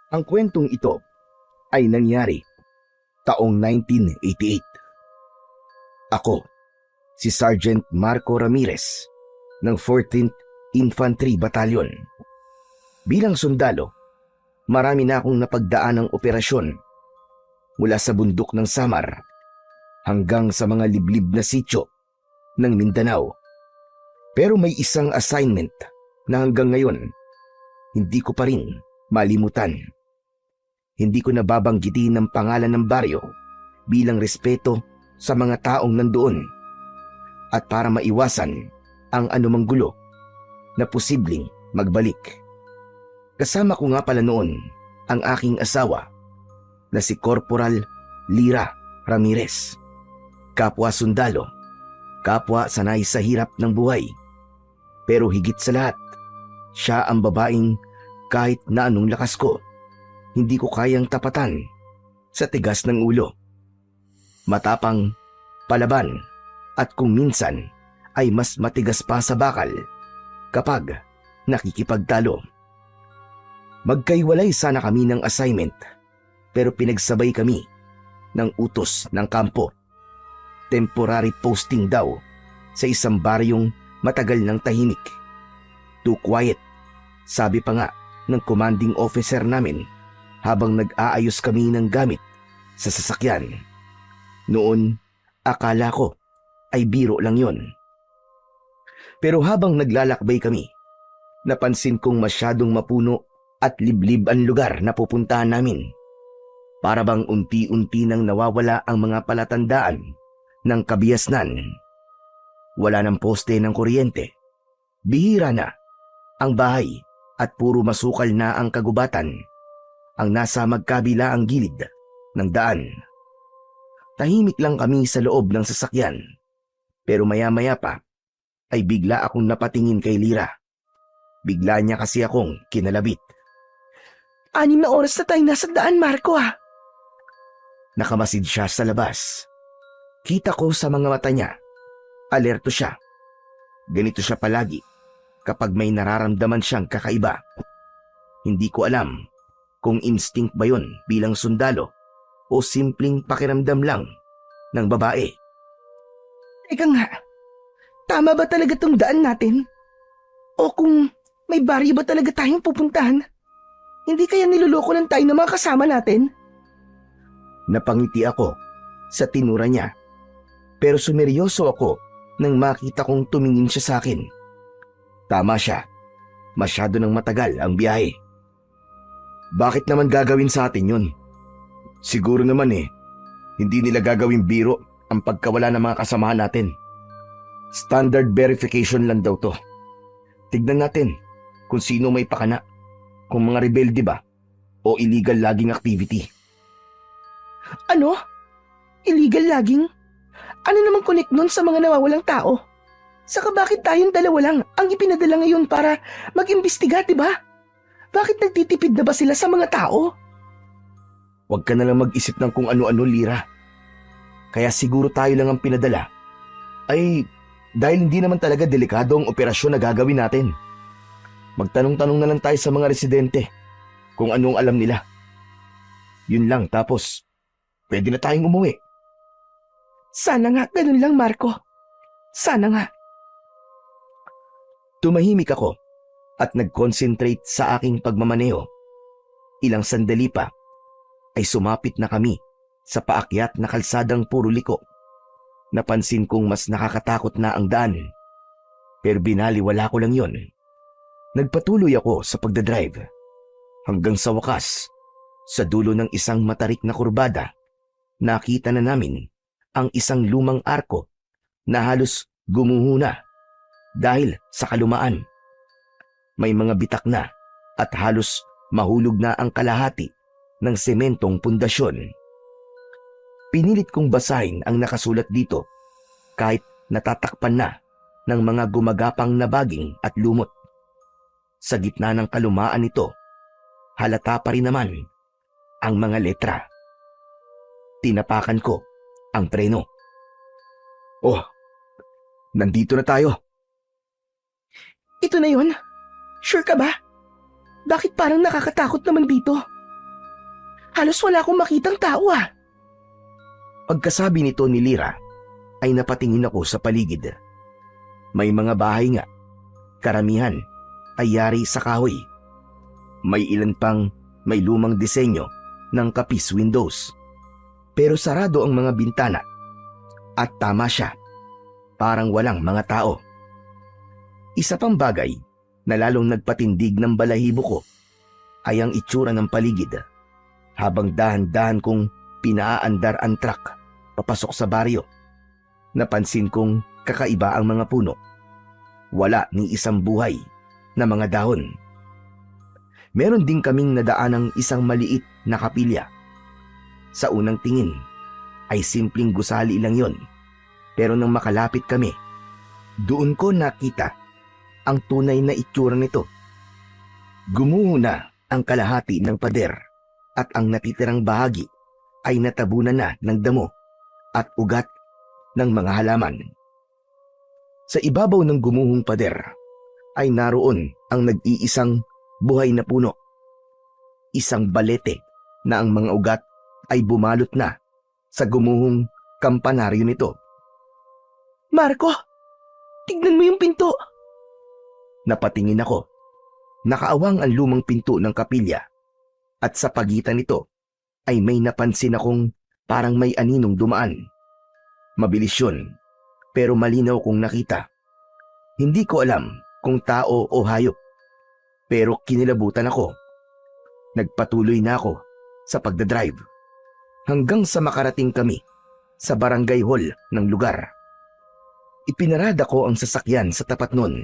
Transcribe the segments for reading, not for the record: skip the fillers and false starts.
Ang kwentong ito ay nangyari taong 1988. Ako, si Sergeant Marco Ramirez ng 14th Infantry Battalion. Bilang sundalo, marami na akong napagdaan ng operasyon mula sa bundok ng Samar hanggang sa mga liblib na sityo ng Mindanao. Pero may isang assignment na hanggang ngayon hindi ko pa rin malimutan. Hindi ko nababanggitin ang pangalan ng baryo bilang respeto sa mga taong nandoon at para maiwasan ang anumang gulo na posibleng magbalik. Kasama ko nga pala noon ang aking asawa na si Corporal Lira Ramirez. Kapwa sundalo, kapwa sanay sa hirap ng buhay. Pero higit sa lahat, siya ang babaeng kahit na anong lakas ko, hindi ko kayang tapatan sa tigas ng ulo. Matapang, palaban, at kung minsan ay mas matigas pa sa bakal kapag nakikipagtalo. Magkaiwalay sana kami ng assignment pero pinagsabay kami ng utos ng kampo. Temporary posting daw sa isang baryong matagal ng tahimik. Too quiet, sabi pa nga ng commanding officer namin habang nag-aayos kami ng gamit sa sasakyan. Noon, akala ko ay biro lang yon. Pero habang naglalakbay kami, napansin kong masyadong mapuno at liblib ang lugar na pupuntahan namin. Para bang unti-unti nang nawawala ang mga palatandaan ng kabiasnan. Wala ng poste ng kuryente. Bihira na ang bahay at puro masukal na ang kagubatan ang nasa magkabila ang gilid ng daan. Tahimik lang kami sa loob ng sasakyan pero maya-maya pa ay bigla akong napatingin kay Lira. Bigla niya kasi akong kinalabit. 6 na oras na tayo nasa daan, Marco Nakamasid siya sa labas. Kita ko sa mga mata niya. Alerto siya. Ganito siya palagi kapag may nararamdaman siyang kakaiba. Hindi ko alam kung instinct ba yun bilang sundalo o simpleng pakiramdam lang ng babae. Teka nga, tama ba talaga tong daan natin? O kung may baryo ba talaga tayong pupuntahan? Hindi kaya niloloko lang tayo ng mga kasama natin? Napangiti ako sa tinura niya. Pero sumeryoso ako nang makita kong tumingin siya sa akin. Tama siya. Masyado nang matagal ang biyahe. Bakit naman gagawin sa atin yun? Siguro naman hindi nila gagawin biro ang pagkawala ng mga kasamahan natin. Standard verification lang daw to. Tignan natin kung sino may pakana. Kung mga rebelde ba o illegal logging activity. Ano? Illegal logging? Ano namang connect nun sa mga nawawalang tao? Saka bakit tayong dalawa lang ang ipinadala ngayon para mag-imbestiga, diba? Bakit nagtitipid na ba sila sa mga tao? Huwag ka na lang mag-isip ng kung ano-ano, Lira. Kaya siguro tayo lang ang pinadala. Ay, dahil hindi naman talaga delikado ang operasyon na gagawin natin. Magtanong-tanong na lang tayo sa mga residente kung anong alam nila. Yun lang, tapos pwede na tayong umuwi. Sana nga, ganun lang, Marco. Sana nga. Tumahimik ako at nag-concentrate sa aking pagmamaneho. Ilang sandali pa ay sumapit na kami sa paakyat na kalsadang puro liko. Napansin kong mas nakakatakot na ang daan. Pero binaliwala ko lang yon. Nagpatuloy ako sa pagdadrive. Hanggang sa wakas, sa dulo ng isang matarik na kurbada, nakita na namin ang isang lumang arko na halos gumuho na dahil sa kalumaan. May mga bitak na at halos mahulog na ang kalahati ng sementong pundasyon. Pinilit kong basahin ang nakasulat dito kahit natatakpan na ng mga gumagapang na baging at lumot. Sa gitna ng kalumaan nito, halata pa rin naman ang mga letra. Tinapakan ko ang preno. Oh, nandito na tayo. Ito na yun? Sure ka ba? Bakit parang nakakatakot naman dito? Halos wala akong makitang tao ah. Pagkasabi nito ni Lyra, ay napatingin ako sa paligid. May mga bahay nga. Karamihan ay yari sa kahoy. May ilan pang may lumang disenyo ng kapis windows. Pero sarado ang mga bintana. At tama siya, parang walang mga tao. Isa pang bagay na lalong nagpatindig ng balahibo ko ay ang itsura ng paligid. Habang dahan-dahan kong pinaaandar ang truck papasok sa baryo, napansin kong kakaiba ang mga puno. Wala ni isang buhay na mga dahon. Meron din kaming nadaanang isang maliit na kapilya. Sa unang tingin ay simpleng gusali lang yon. Pero nang makalapit kami, doon ko nakita ang tunay na itsura nito. Gumuho na ang kalahati ng pader at ang natitirang bahagi ay natabunan na ng damo at ugat ng mga halaman. Sa ibabaw ng gumuhong pader ay naroon ang nag-iisang buhay na puno. Isang balete na ang mga ugat ay bumalot na sa gumuhong kampanaryo nito. Marco, tignan mo yung pinto. Napatingin ako. Nakaawang ang lumang pinto ng kapilya at sa pagitan nito ay may napansin akong parang may aninong dumaan. Mabilis yun, pero malinaw kong nakita. Hindi ko alam kung tao o hayop, pero kinilabutan ako. Nagpatuloy na ako sa pagdadrive hanggang sa makarating kami sa barangay hall ng lugar. Ipinarada ko ang sasakyan sa tapat nun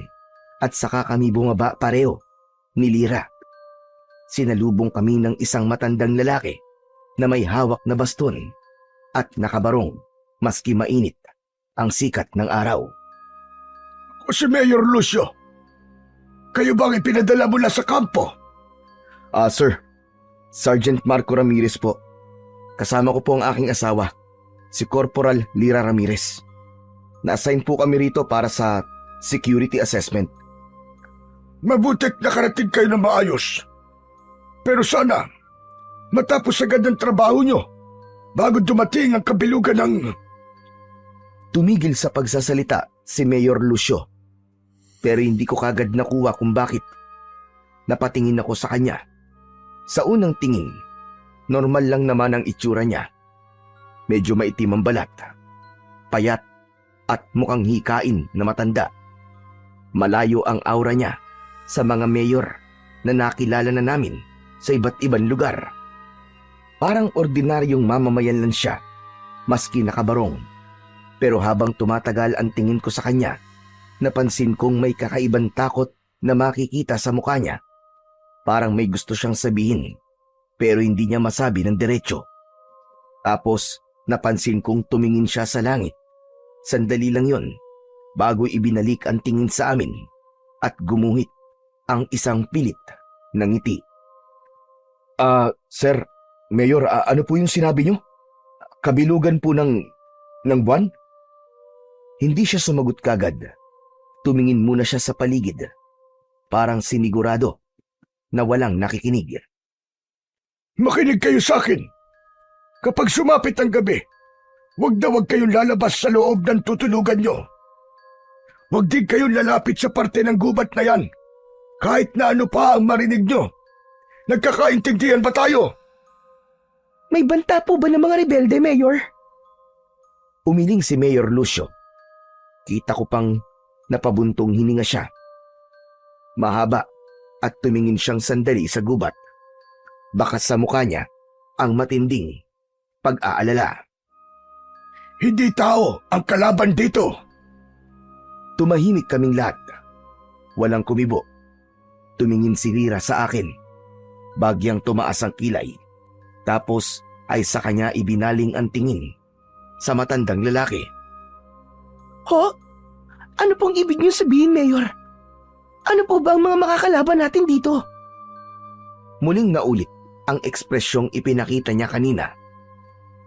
at saka kami bumaba pareho ni Lyra. Sinalubong kami ng isang matandang lalaki na may hawak na baston at nakabarong maski mainit ang sikat ng araw. O si Mayor Lucio, kayo bang ipinadala mula sa kampo? Sir, Sergeant Marco Ramirez po. Kasama ko po ang aking asawa, si Corporal Lyra Ramirez. Na-assign po kami rito para sa security assessment. Mabutit nakarating kayo na maayos. Pero sana, matapos agad ang trabaho nyo bago dumating ang kabilugan ng... Tumigil sa pagsasalita si Mayor Lucio. Pero hindi ko kagad nakuha kung bakit. Napatingin ako sa kanya. Sa unang tingin, normal lang naman ang itsura niya. Medyo maitim ang balat, payat at mukhang hikain na matanda. Malayo ang aura niya sa mga mayor na nakilala na namin sa iba't ibang lugar. Parang ordinaryong mamamayan lang siya, maski nakabarong. Pero habang tumatagal ang tingin ko sa kanya, napansin kong may kakaibang takot na makikita sa mukha niya. Parang may gusto siyang sabihin, pero hindi niya masabi ng diretso. Tapos napansin kong tumingin siya sa langit. Sandali lang yon, bago ibinalik ang tingin sa amin at gumuhit ang isang pilit na ngiti. Sir, Mayor, ano po yung sinabi niyo? Kabilugan po ng buwan? Hindi siya sumagot kagad. Tumingin muna siya sa paligid. Parang sinigurado na walang nakikinig. Makinig kayo sa akin. Kapag sumapit ang gabi, huwag na huwag kayong lalabas sa loob ng tutulugan nyo. Huwag din kayong lalapit sa parte ng gubat na yan. Kahit na ano pa ang marinig nyo. Nagkakaintindihan ba tayo? May banta po ba ng mga rebelde, Mayor? Umiling si Mayor Lucio. Kita ko pang napabuntong hininga siya. Mahaba at tumingin siyang sandali sa gubat. Baka sa mukha niya ang matinding pag-aalala. Hindi tao ang kalaban dito. Tumahimik kaming lahat. Walang kumibo. Tumingin si Lyra sa akin. Bagyang tumaas ang kilay. Tapos ay sa kanya ibinaling ang tingin sa matandang lalaki. Ho? Ano pong ibig niyo sabihin, Mayor? Ano po ba ang mga makakalaban natin dito? Muling naulit ang ekspresyong ipinakita niya kanina.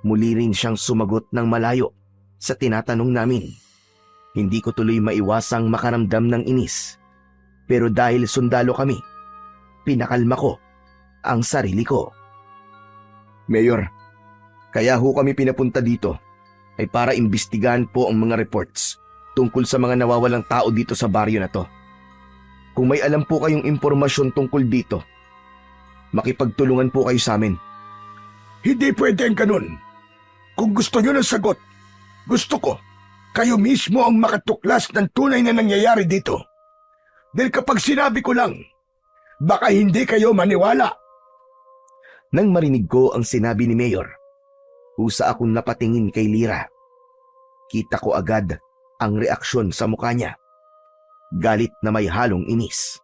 Muli rin siyang sumagot ng malayo sa tinatanong namin. Hindi ko tuloy maiwasang makaramdam ng inis. Pero dahil sundalo kami, pinakalma ko ang sarili ko. Mayor, kaya ho kami pinapunta dito ay para imbestigahan po ang mga reports tungkol sa mga nawawalang tao dito sa baryo na to. Kung may alam po kayong impormasyon tungkol dito, makipagtulungan po kayo sa amin. Hindi pwede ang ganun. Kung gusto nyo ng sagot, gusto ko, kayo mismo ang makatuklas ng tunay na nangyayari dito. Dahil kapag sinabi ko lang, baka hindi kayo maniwala. Nang marinig ko ang sinabi ni Mayor, usa akong napatingin kay Lira. Kita ko agad ang reaksyon sa mukha niya. Galit na may halong inis.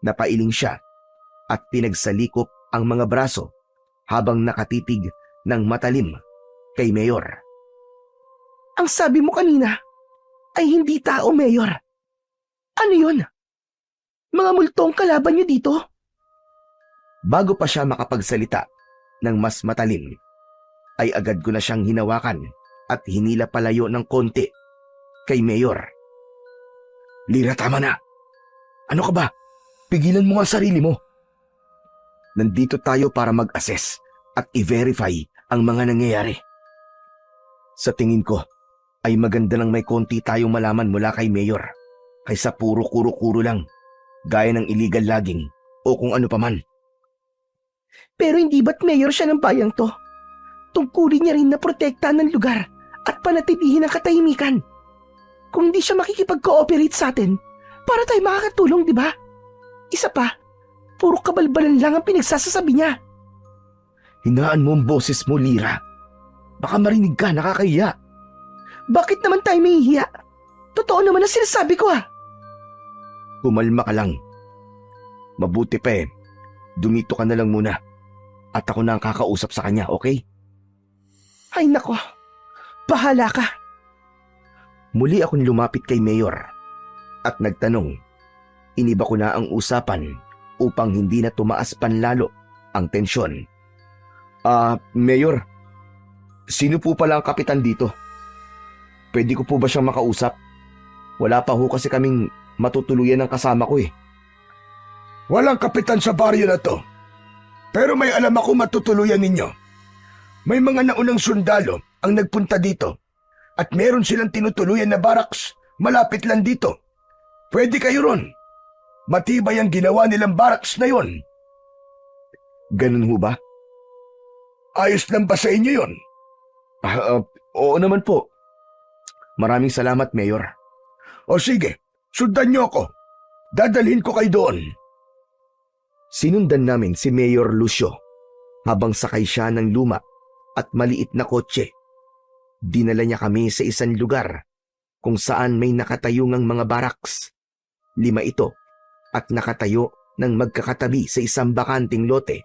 Napailing siya at pinagsalikop ang mga braso habang nakatitig ng matalim kay Mayor. Ang sabi mo kanina ay hindi tao, Mayor. Ano yun? Mga multong kalaban niyo dito? Bago pa siya makapagsalita ng mas matalim, ay agad ko na siyang hinawakan at hinila palayo ng konti kay Mayor. Lira, tama na. Ano ka ba? Pigilan mo ang sarili mo. Nandito tayo para mag-assess at i-verify ang mga nangyayari. Sa tingin ko, ay maganda lang may konti tayong malaman mula kay Mayor kaysa puro kuro-kuro lang, gaya ng illegal logging o kung ano paman. Pero hindi ba't mayor siya ng bayang to? Tungkulin niya rin na protektahan ng lugar at panatilihin ang katahimikan. Kung hindi siya makikipag-cooperate sa atin, para tayo makakatulong, di ba? Isa pa, puro kabalbalan lang ang pinagsasasabi niya. Hinaan mo ang boses mo, Lira. Baka marinig ka, nakakahiya. Bakit naman tayo mahihiya? Totoo naman ang sinasabi ko Kumalma ka lang. Mabuti pa dumito ka na lang muna. At ako na ang kakausap sa kanya, okay? Ay nako, bahala ka. Muli akong lumapit kay Mayor at nagtanong. Iniba ko na ang usapan upang hindi na tumaas panlalo ang tensyon. Mayor, sino po pala ang kapitan dito? Pwede ko po ba siyang makausap? Wala pa ho kasi kaming matutuluyan ng kasama ko Walang kapitan sa baryo na to. Pero may alam ako matutuluyan ninyo. May mga naunang sundalo ang nagpunta dito at meron silang tinutuluyan na barracks malapit lang dito. Pwede kayo ron. Matibay ang ginawa nilang barracks na yon. Ganun ho ba? Ayos lang ba sa inyo yon? Oo naman po. Maraming salamat, Mayor. O sige, sundan niyo ako. Dadalhin ko kayo doon. Sinundan namin si Mayor Lucio habang sakay siya ng luma at maliit na kotse. Dinala niya kami sa isang lugar kung saan may nakatayungang mga barracks. 5 ito at nakatayo ng magkakatabi sa isang bakanting lote.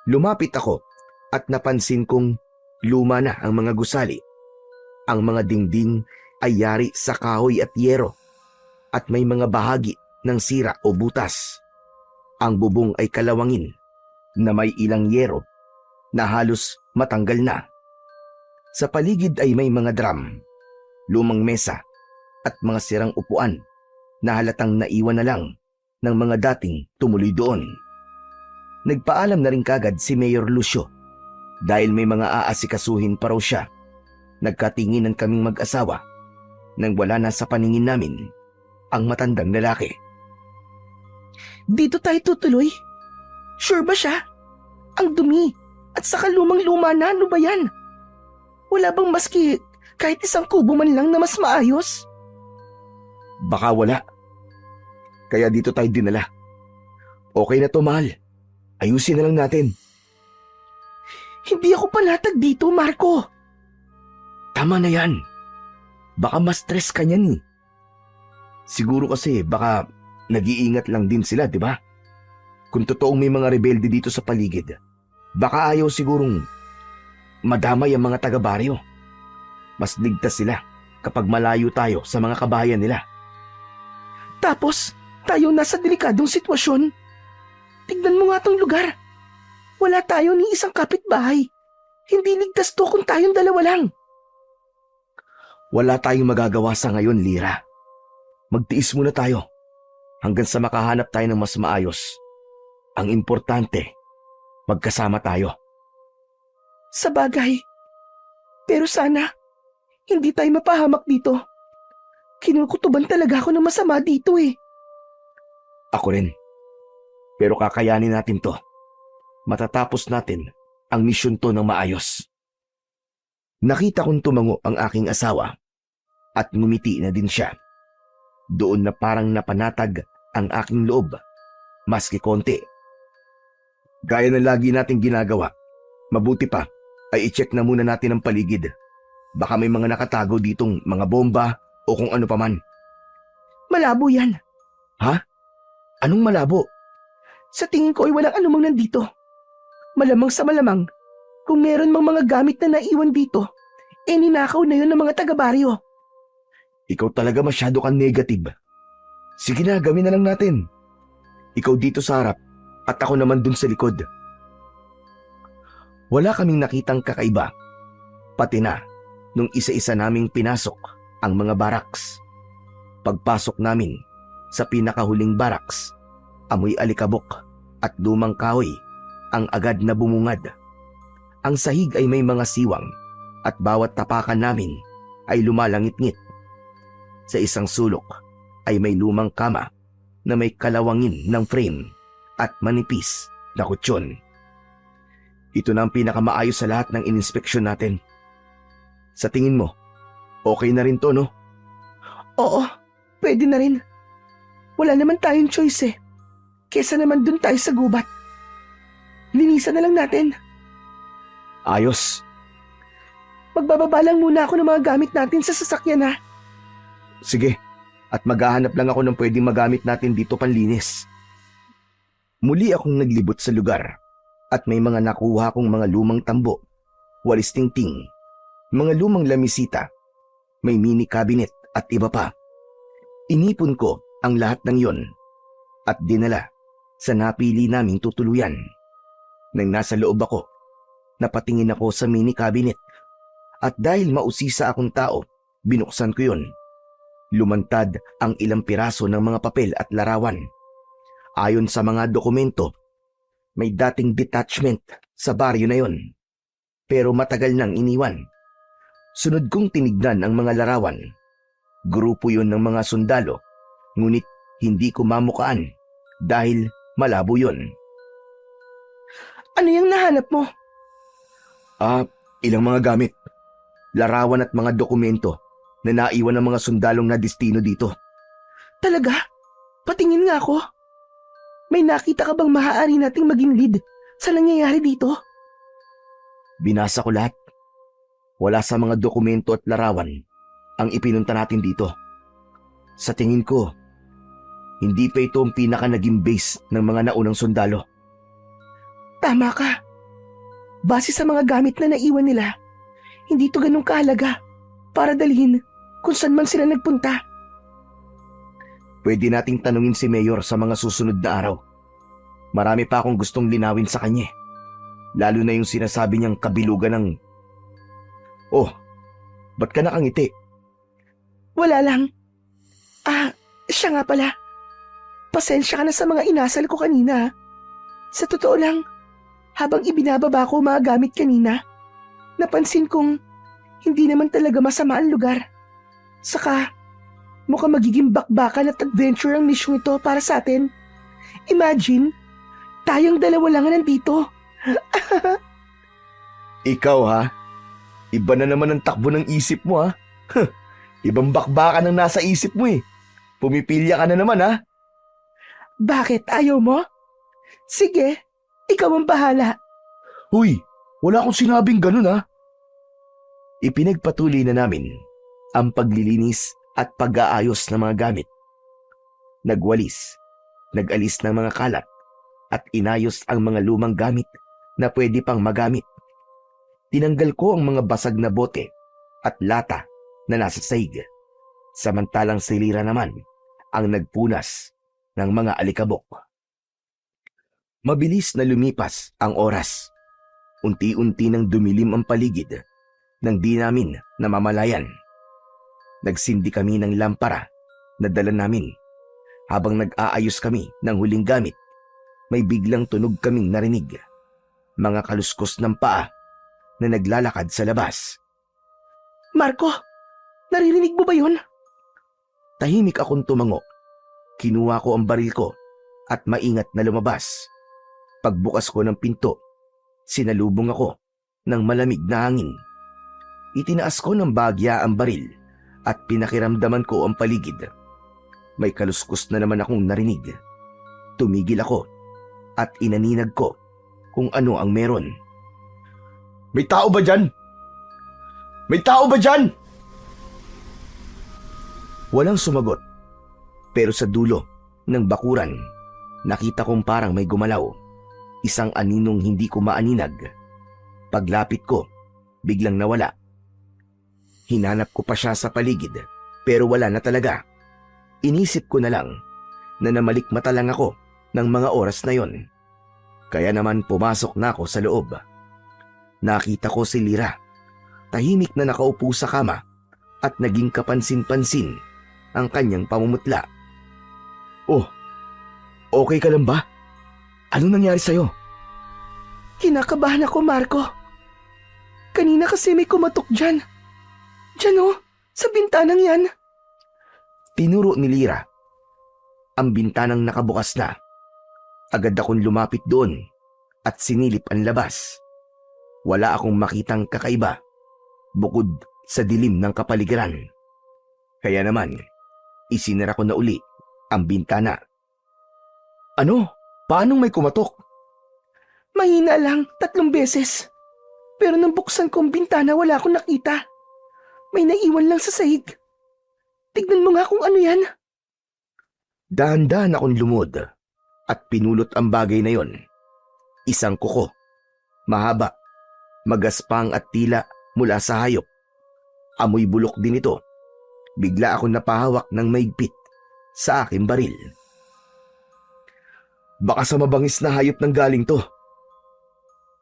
Lumapit ako at napansin kong luma na ang mga gusali. Ang mga dingding ay yari sa kahoy at yero at may mga bahagi ng sira o butas. Ang bubong ay kalawangin na may ilang yero na halos matanggal na. Sa paligid ay may mga drum, lumang mesa at mga sirang upuan na halatang naiwan na lang ng mga dating tumuloy doon. Nagpaalam na rin kagad si Mayor Lucio dahil may mga aasikasuhin pa raw siya. Nagkatinginan kaming mag-asawa nang wala na sa paningin namin ang matandang lalaki. Dito tayo tutuloy? Sure ba siya? Ang dumi at saka lumang-luma na, ano ba yan? Wala bang maski kahit isang kubo man lang na mas maayos? Baka wala. Kaya dito tayo dinala. Okay na to, mahal. Ayusin na lang natin. Hindi ako panatag dito, Marco. Tama na yan. Baka ma-stress ka niyan. Siguro kasi baka nag-iingat lang din sila, di ba? Kung totoong may mga rebelde dito sa paligid, baka ayaw sigurong madamay ang mga taga-baryo. Mas ligtas sila kapag malayo tayo sa mga kabahayan nila. Tapos, tayo nasa delikadong sitwasyon. Tignan mo nga tong lugar. Wala tayo ni isang kapitbahay. Hindi ligtas to kung tayong dalawa lang. Wala tayong magagawa sa ngayon, Lira. Magtiis muna tayo hanggang sa makahanap tayo ng mas maayos. Ang importante, magkasama tayo. Sa bagay. Pero sana, hindi tayo mapahamak dito. Kinukutuban talaga ako ng masama dito eh. Ako rin. Pero kakayanin natin to. Matatapos natin ang misyon to ng maayos. Nakita kong tumango ang aking asawa at ngumiti na din siya. Doon na parang napanatag ang aking loob, maski konti. Gaya ng lagi nating ginagawa, mabuti pa ay i-check na muna natin ang paligid. Baka may mga nakatago ditong mga bomba o kung ano paman. Malabo yan. Ha? Anong malabo? Sa tingin ko ay walang anumang nandito. Malamang sa malamang, kung meron mang mga gamit na naiwan dito, ninakaw na yun ng mga taga-baryo. Ikaw talaga masyado kang negative. Sige na, gawin na lang natin. Ikaw dito sa harap at ako naman dun sa likod. Wala kaming nakitang kakaiba. Pati na nung isa-isa naming pinasok ang mga baraks. Pagpasok namin sa pinakahuling baraks, amoy alikabok at lumang kahoy ang agad na bumungad. Ang sahig ay may mga siwang at bawat tapakan namin ay lumalangit-ngit. Sa isang sulok ay may lumang kama na may kalawangin ng frame at manipis na kutsyon. Ito na ang pinakamaayos sa lahat ng ininspeksyon natin. Sa tingin mo, okay na rin to, no? Oo, pwede na rin. Wala naman tayong choice eh. Kesa naman dun tayo sa gubat. Linisan na lang natin. Ayos. Magbababa lang muna ako ng mga gamit natin sa sasakyan ha. Sige, at maghahanap lang ako ng pwedeng magamit natin dito panlinis. Muli akong naglibot sa lugar at may mga nakuha kong mga lumang tambo, walis tingting, mga lumang lamisita, may mini cabinet at iba pa. Inipon ko ang lahat ng yon at dinala sa napili naming tutuluyan. Nang nasa loob ako, napatingin ako sa mini cabinet at dahil mausisa akong tao, binuksan ko yon. Lumantad ang ilang piraso ng mga papel at larawan. Ayon sa mga dokumento, may dating detachment sa baryo na yon. Pero matagal nang iniwan. Sunod kong tinignan ang mga larawan. Grupo yon ng mga sundalo, ngunit hindi ko mamukaan dahil malabo yon. Ano yung nahanap mo? Ilang mga gamit, larawan at mga dokumento na naiwan ng mga sundalong na destino dito. Talaga? Patingin nga ako. May nakita ka bang maaari nating maging lead sa nangyayari dito? Binasa ko lahat. Wala sa mga dokumento at larawan ang ipinunta natin dito. Sa tingin ko, hindi pa ito ang pinaka naging base ng mga naunang sundalo. Tama ka. Base sa mga gamit na naiwan nila, hindi ito ganun kahalaga para dalhin kung saan man sila nagpunta. Pwede nating tanungin si Mayor sa mga susunod na araw. Marami pa akong gustong linawin sa kanya. Lalo na yung sinasabi niyang kabilugan ng... Oh, ba't ka nakangiti? Wala lang. Siya nga pala. Pasensya ka na sa mga inasal ko kanina. Sa totoo lang, habang ibinababa ko mga gamit kanina, napansin kong hindi naman talaga masama ang lugar. Saka, mukhang magiging bakbakan at adventure ang mission ito para sa atin. Imagine, tayong dalawa lang nandito. Ikaw ha? Iba na naman ang takbo ng isip mo ha? Ibang bakbakan ang nasa isip mo eh. Pumipilya ka na naman ha? Bakit? Ayaw mo? Sige, ikaw ang bahala. Huy, wala akong sinabing ganun ha? Ipinagpatuloy na namin ang paglilinis at pag-aayos ng mga gamit. Nagwalis, nag-alis ng mga kalat at inayos ang mga lumang gamit na pwede pang magamit. Tinanggal ko ang mga basag na bote at lata na nasa sahig. Samantalang silira naman ang nagpunas ng mga alikabok. Mabilis na lumipas ang oras. Unti-unti nang dumilim ang paligid nang di namin namamalayan. Nagsindi kami ng lampara na dala namin. Habang nag-aayos kami ng huling gamit, may biglang tunog kaming narinig. Mga kaluskos ng paa na naglalakad sa labas. Marco, naririnig mo ba yun? Tahimik akong tumango. Kinuha ko ang baril ko at maingat na lumabas. Pagbukas ko ng pinto, sinalubong ako ng malamig na hangin. Itinaas ko ng bagya ang baril at pinakiramdaman ko ang paligid. May kaluskos na naman akong narinig. Tumigil ako at inaninag ko kung ano ang meron. May tao ba dyan? May tao ba dyan? Walang sumagot. Pero sa dulo ng bakuran, nakita kong parang may gumalaw. Isang aninong hindi ko maaninag. Paglapit ko, biglang nawala. Hinanap ko pa siya sa paligid, pero wala na talaga. Inisip ko na lang na namalikmata lang ako ng mga oras na yon. Kaya naman pumasok na ako sa loob. Nakita ko si Lyra. Tahimik na nakaupo sa kama at naging kapansin-pansin ang kanyang pamumutla. Oh, okay ka lang ba? Ano nangyari sa'yo? Kinakabahan ako, Marco. Kanina kasi may kumatok dyan. Dyan oh, sa bintanang yan. Tinuro ni Lyra. Ang bintanang nakabukas na. Agad akong lumapit doon at sinilip ang labas. Wala akong makitang kakaiba bukod sa dilim ng kapaligiran. Kaya naman, isinara ko na uli ang bintana. Ano? Paanong may kumatok? Mahina lang, 3 beses. Pero nang buksan ko ang bintana, wala akong nakita. May naiwan lang sa sahig. Tignan mo nga kung ano yan. Dahan-dahan akong lumod at pinulot ang bagay na yon. Isang kuko. Mahaba, magaspang at tila mula sa hayop. Amoy bulok din ito. Bigla akong napahawak ng maigpit sa aking baril. Baka sa mabangis na hayop nang galing to.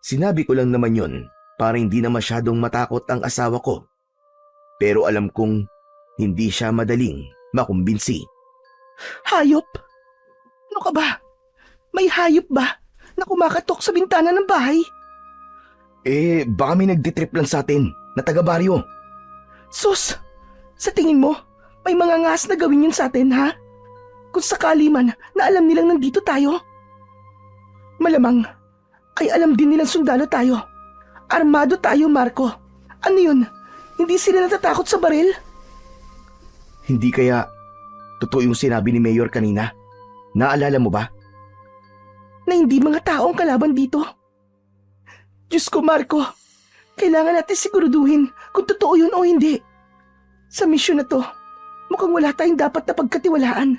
Sinabi ko lang naman yon para hindi na masyadong matakot ang asawa ko. Pero alam kong hindi siya madaling makumbinsi. Hayop? Ano ka ba? May hayop ba na kumakatok sa bintana ng bahay? Baka may nagditrip lang sa atin na taga-baryo. Sus! Sa tingin mo, may mga ngas na gawin yun sa atin, ha? Kung sakali man na alam nilang nandito tayo. Malamang ay alam din nilang sundalo tayo. Armado tayo, Marco. Ano yun? Hindi sila natatakot sa baril? Hindi kaya totoo yung sinabi ni Mayor kanina? Naalala mo ba? Na hindi mga tao ang kalaban dito. Diyos ko, Marco. Kailangan natin siguraduhin kung totoo yun o hindi. Sa misyon na to, mukhang wala tayong dapat na pagkatiwalaan.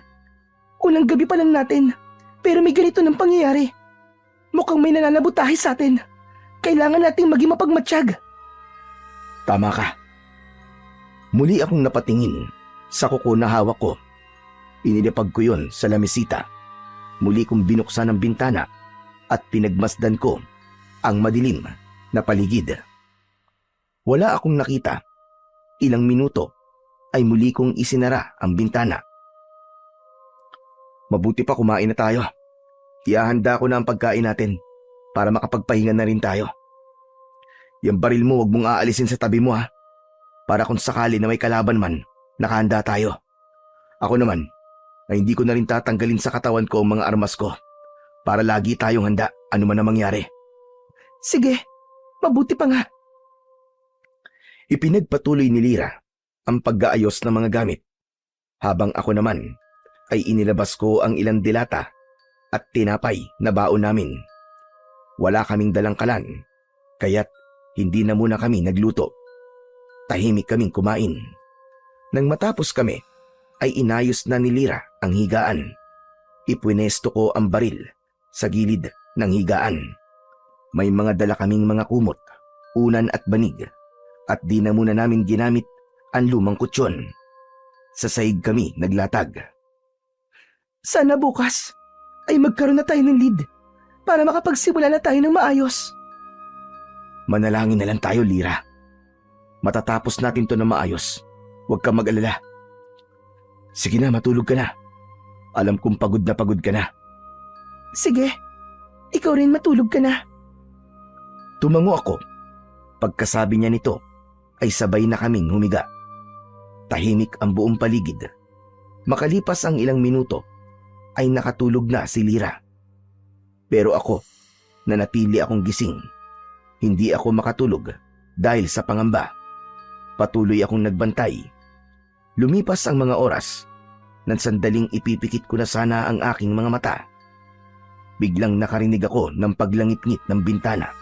Unang gabi pa lang natin, pero may ganito ng pangyayari. Mukhang may nananabutahe sa atin. Kailangan nating maging mapagmatsyag. Tama ka. Muli akong napatingin sa kuko na hawak ko. Inilapag ko yon sa lamesita. Muli kong binuksan ang bintana at pinagmasdan ko ang madilim na paligid. Wala akong nakita. Ilang minuto ay muli kong isinara ang bintana. Mabuti pa kumain na tayo. Ihahanda ko na ang pagkain natin para makapagpahinga na rin tayo. Yung baril mo wag mong aalisin sa tabi mo ha. Para kung sakali na may kalaban man, nakahanda tayo. Ako naman, ay hindi ko na rin tatanggalin sa katawan ko ang mga armas ko para lagi tayong handa ano man ang mangyari. Sige, mabuti pa nga. Ipinagpatuloy ni Lyra ang pag-aayos ng mga gamit, habang ako naman ay inilabas ko ang ilang dilata at tinapay na baon namin. Wala kaming dalang kalan, kaya't hindi na muna kami nagluto. Tahimik kaming kumain. Nang matapos kami, ay inayos na ni Lyra ang higaan. Ipwinesto ko ang baril sa gilid ng higaan. May mga dala kaming mga kumot, unan at banig, at di na muna namin ginamit ang lumang kutsyon. Sa sahig kami naglatag. Sana bukas ay magkaroon na tayo ng lead para makapagsimula na tayo ng maayos. Manalangin na lang tayo, Lyra. Matatapos natin to na maayos. Huwag kang mag-alala. Sige na, matulog ka na. Alam kong pagod ka na. Sige, ikaw rin matulog ka na. Tumango ako Pagkasabi niya nito ay sabay na kaming humiga. Tahimik ang buong paligid. Makalipas ang ilang minuto ay nakatulog na si Lira. Pero ako, nanatili akong gising. Hindi ako makatulog dahil sa pangamba. Patuloy akong nagbantay. Lumipas ang mga oras. Nang sandaling ipipikit ko na sana ang aking mga mata. Biglang nakarinig ako ng paglangit-ngit ng bintana.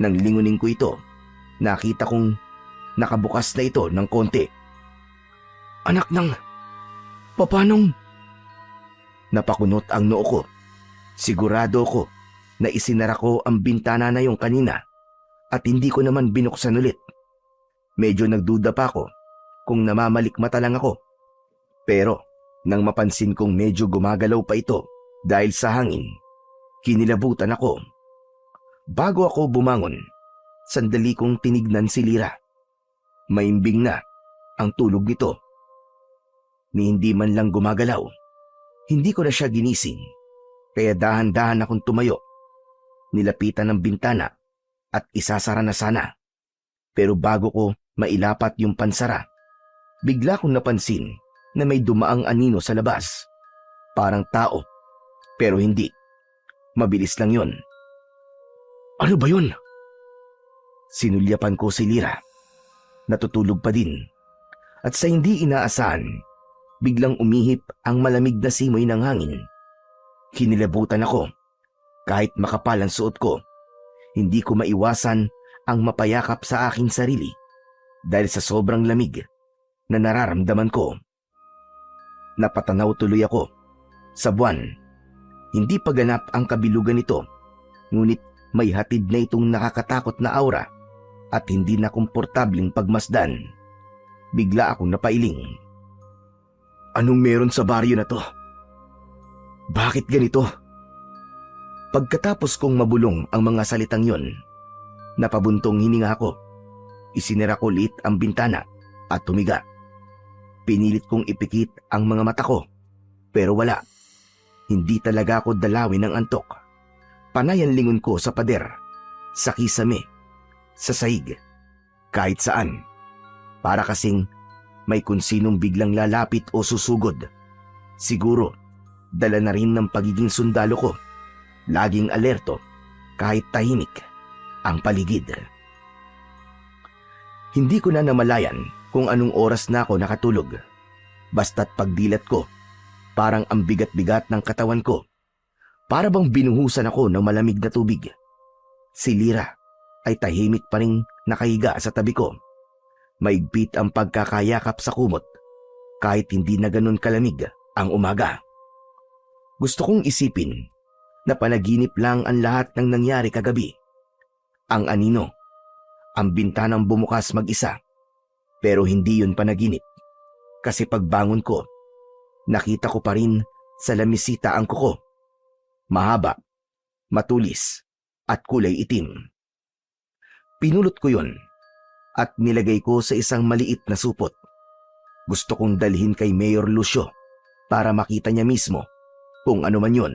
Nang lingunin ko ito, nakita kong nakabukas na ito ng konti. Anak ng... Papanong... Napakunot ang noo ko. Sigurado ko na isinara ko ang bintana na yung kanina at hindi ko naman binuksan ulit. Medyo nagduda pa ako kung namamalikmata lang ako. Pero nang mapansin kong medyo gumagalaw pa ito dahil sa hangin, kinilabutan ako. Bago ako bumangon, sandali kong tinignan si Lira. Maimbing na ang tulog nito. Ni hindi man lang gumagalaw, hindi ko na siya ginising, kaya dahan-dahan akong tumayo. Nilapitan ng bintana at isasara na sana. Pero bago ko mailapat yung pansara, bigla kong napansin na may dumaang anino sa labas. Parang tao, pero hindi. Mabilis lang yun. Ano ba yun? Sinulyapan ko si Lira. Natutulog pa din. At sa hindi inaasahan, biglang umihip ang malamig na simoy ng hangin. Kinilabutan ako. Kahit makapal ang suot ko, hindi ko maiwasan ang mapayakap sa aking sarili dahil sa sobrang lamig na nararamdaman ko. Napatanaw tuloy ako sa buwan. Hindi pa ganap ang kabilugan nito, ngunit may hatid na itong nakakatakot na aura at hindi na komportabling pagmasdan. Bigla akong napailing. Anong meron sa baryo na to? Bakit ganito? Pagkatapos kong mabulong ang mga salitang yon, napabuntong hininga ako. Isinara ko ulit ang bintana at tumiga. Pinilit kong ipikit ang mga mata ko, pero wala. Hindi talaga ako dalawin ng antok. Panay ang lingon ko sa pader, sa kisame, sa sahig, kahit saan. Para kasing may kunsinong biglang lalapit o susugod. Siguro, dala na rin ng pagiging sundalo ko. Laging alerto, kahit tahimik, ang paligid. Hindi ko na namalayan kung anong oras na ako nakatulog. Basta't pagdilat ko, parang ang bigat-bigat ng katawan ko. Para bang binuhusan ako ng malamig na tubig. Si Lira ay tahimik pa ring nakahiga sa tabi ko. Maigpit ang pagkakayakap sa kumot, kahit hindi na ganun kalamig ang umaga. Gusto kong isipin na panaginip lang ang lahat ng nangyari kagabi. Ang anino, ang bintanang bumukas mag-isa. Pero hindi yun panaginip. Kasi pagbangon ko, nakita ko pa rin sa lamisita ang kuko. Mahaba, matulis, at kulay itim. Pinulot ko yun at nilagay ko sa isang maliit na supot. Gusto kong dalhin kay Mayor Lucio para makita niya mismo kung ano man yun.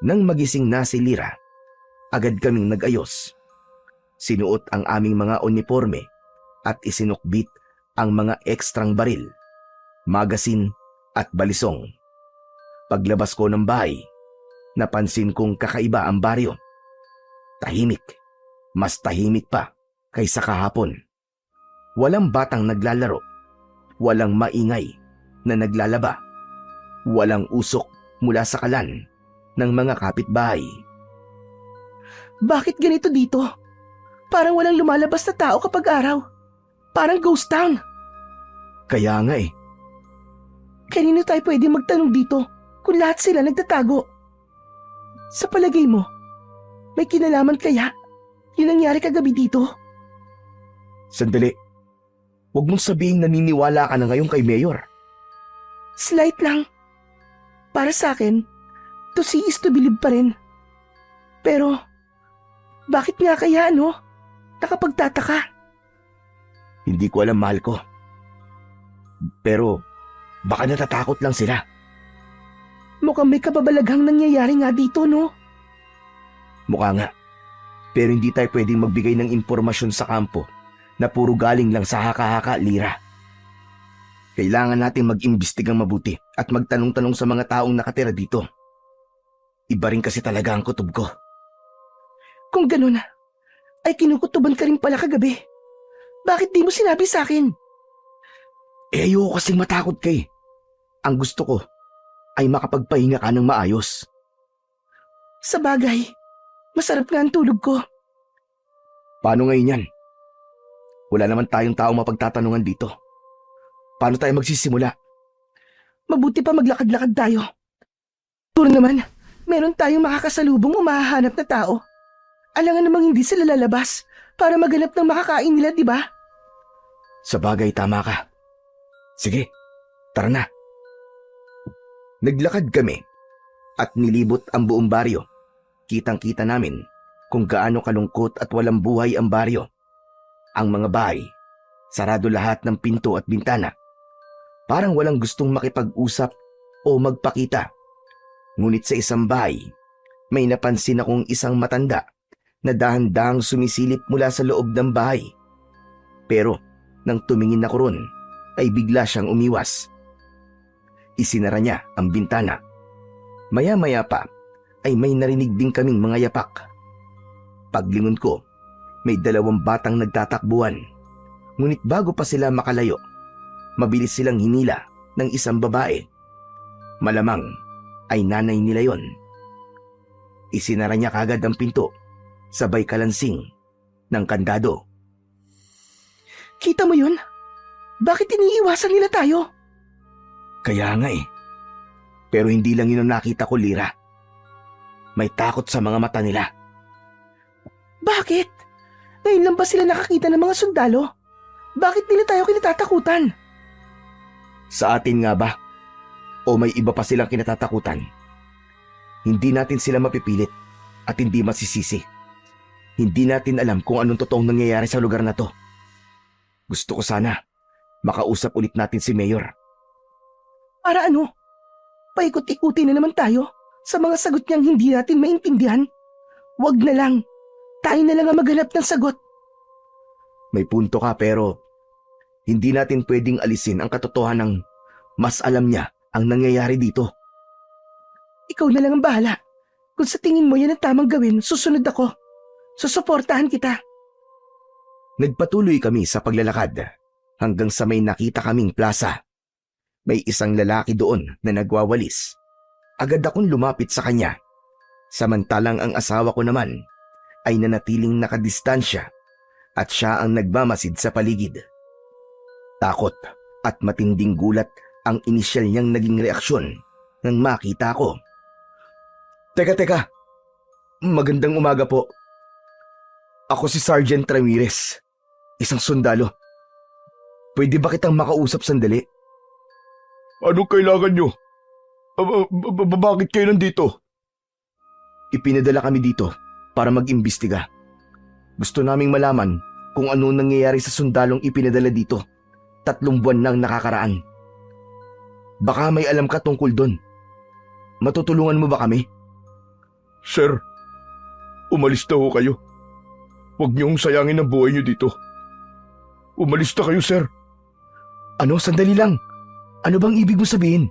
Nang magising na si Lira, agad kaming nag-ayos. Sinuot ang aming mga uniforme at isinukbit ang mga ekstrang baril, magasin at balisong. Paglabas ko ng bahay, napansin kong kakaiba ang baryo. Tahimik, mas tahimik pa kaysa kahapon. Walang batang naglalaro, walang maingay na naglalaba, walang usok mula sa kalan ng mga kapitbahay. Bakit ganito dito? Parang walang lumalabas na tao kapag araw. Parang ghost town. Kaya nga eh. Kanino tayo pwede magtanong dito kung lahat sila nagtatago? Sa palagay mo, may kinalaman kaya yung nangyari kagabi dito? Sandali. Huwag mong sabihing naniniwala ka na ngayon kay Mayor. Slight lang. Para sa akin, to see is to believe pa rin. Pero, bakit nga kaya nakapagtataka? Hindi ko alam, mahal ko. Pero, baka natatakot lang sila. Mukhang may kababalaghang nangyayari nga dito, no? Mukha nga. Pero hindi tayo pwedeng magbigay ng impormasyon sa kampo na puro galing lang sa haka-haka, Lira. Kailangan natin mag-imbestigang mabuti at magtanong-tanong sa mga taong nakatira dito. Iba rin kasi talaga ang kutob ko. Kung ganun, ay kinukutuban ka rin pala kagabi. Bakit di mo sinabi sa akin? Ayoko kasing matakot ka eh. Ang gusto ko ay makapagpahinga ka ng maayos. Sa bagay, masarap nga ang tulog ko. Paano ngayon yan? Wala naman tayong taong mapagtatanungan dito. Paano tayo magsisimula? Mabuti pa maglakad-lakad tayo. Puro naman, meron tayong makakasalubong o mahahanap na tao. Alangan namang hindi sila lalabas para maganap ng makakain nila, di ba? Sa bagay, tama ka. Sige, tara na. Naglakad kami at nilibot ang buong baryo. Kitang-kita namin kung gaano kalungkot at walang buhay ang baryo. Ang mga bahay, sarado lahat ng pinto at bintana. Parang walang gustong makipag-usap o magpakita. Ngunit sa isang bahay, may napansin akong isang matanda na dahan-dahang sumisilip mula sa loob ng bahay. Pero nang tumingin ako ron, ay bigla siyang umiwas. Isinara niya ang bintana. Maya-maya pa ay may narinig din kaming mga yapak. Paglingon ko, may 2 batang nagtatakbuhan. Ngunit bago pa sila makalayo, mabilis silang hinila ng isang babae. Malamang ay nanay nila yon. Isinara niya kagad ang pinto, sabay kalansing ng kandado. Kita mo yun? Bakit iniiwasan nila tayo? Kaya nga eh. Pero hindi lang yun ang nakita ko, Lira. May takot sa mga mata nila. Bakit? Ngayon lang ba sila nakakita ng mga sundalo? Bakit nila tayo kinatatakutan? Sa atin nga ba? O may iba pa silang kinatatakutan? Hindi natin sila mapipilit at hindi masisisi. Hindi natin alam kung anong totoong nangyayari sa lugar na to. Gusto ko sana makausap ulit natin si Mayor. Para ano? Paikot-ikutin na naman tayo sa mga sagot niyang hindi natin maintindihan. Wag na lang. Tayo na lang ang maghanap ng sagot. May punto ka pero hindi natin pwedeng alisin ang katotohanang mas alam niya ang nangyayari dito. Ikaw na lang ang bahala. Kung sa tingin mo yan ang tamang gawin, susunod ako. Susuportahan kita. Nagpatuloy kami sa paglalakad hanggang sa may nakita kaming plaza. May isang lalaki doon na nagwawalis. Agad akong lumapit sa kanya. Samantalang ang asawa ko naman ay nanatiling nakadistansya at siya ang nagmamasid sa paligid. Takot at matinding gulat ang inisyal niyang naging reaksyon nang makita ko. Teka. Magandang umaga po. Ako si Sergeant Ramirez, isang sundalo. Pwede ba kitang makausap sandali? Anong kailangan nyo? Bakit kayo nandito? Ipinadala kami dito para mag-imbestiga. Gusto naming malaman kung ano nangyayari sa sundalong ipinadala dito. 3 buwan nang nakakaraan. Baka may alam ka tungkol doon. Matutulungan mo ba kami? Sir, umalis na ho kayo. Huwag niyong sayangin ang buhay niyo dito. Umalis na kayo, sir. Ano? Sandali lang. Ano bang ibig mo sabihin?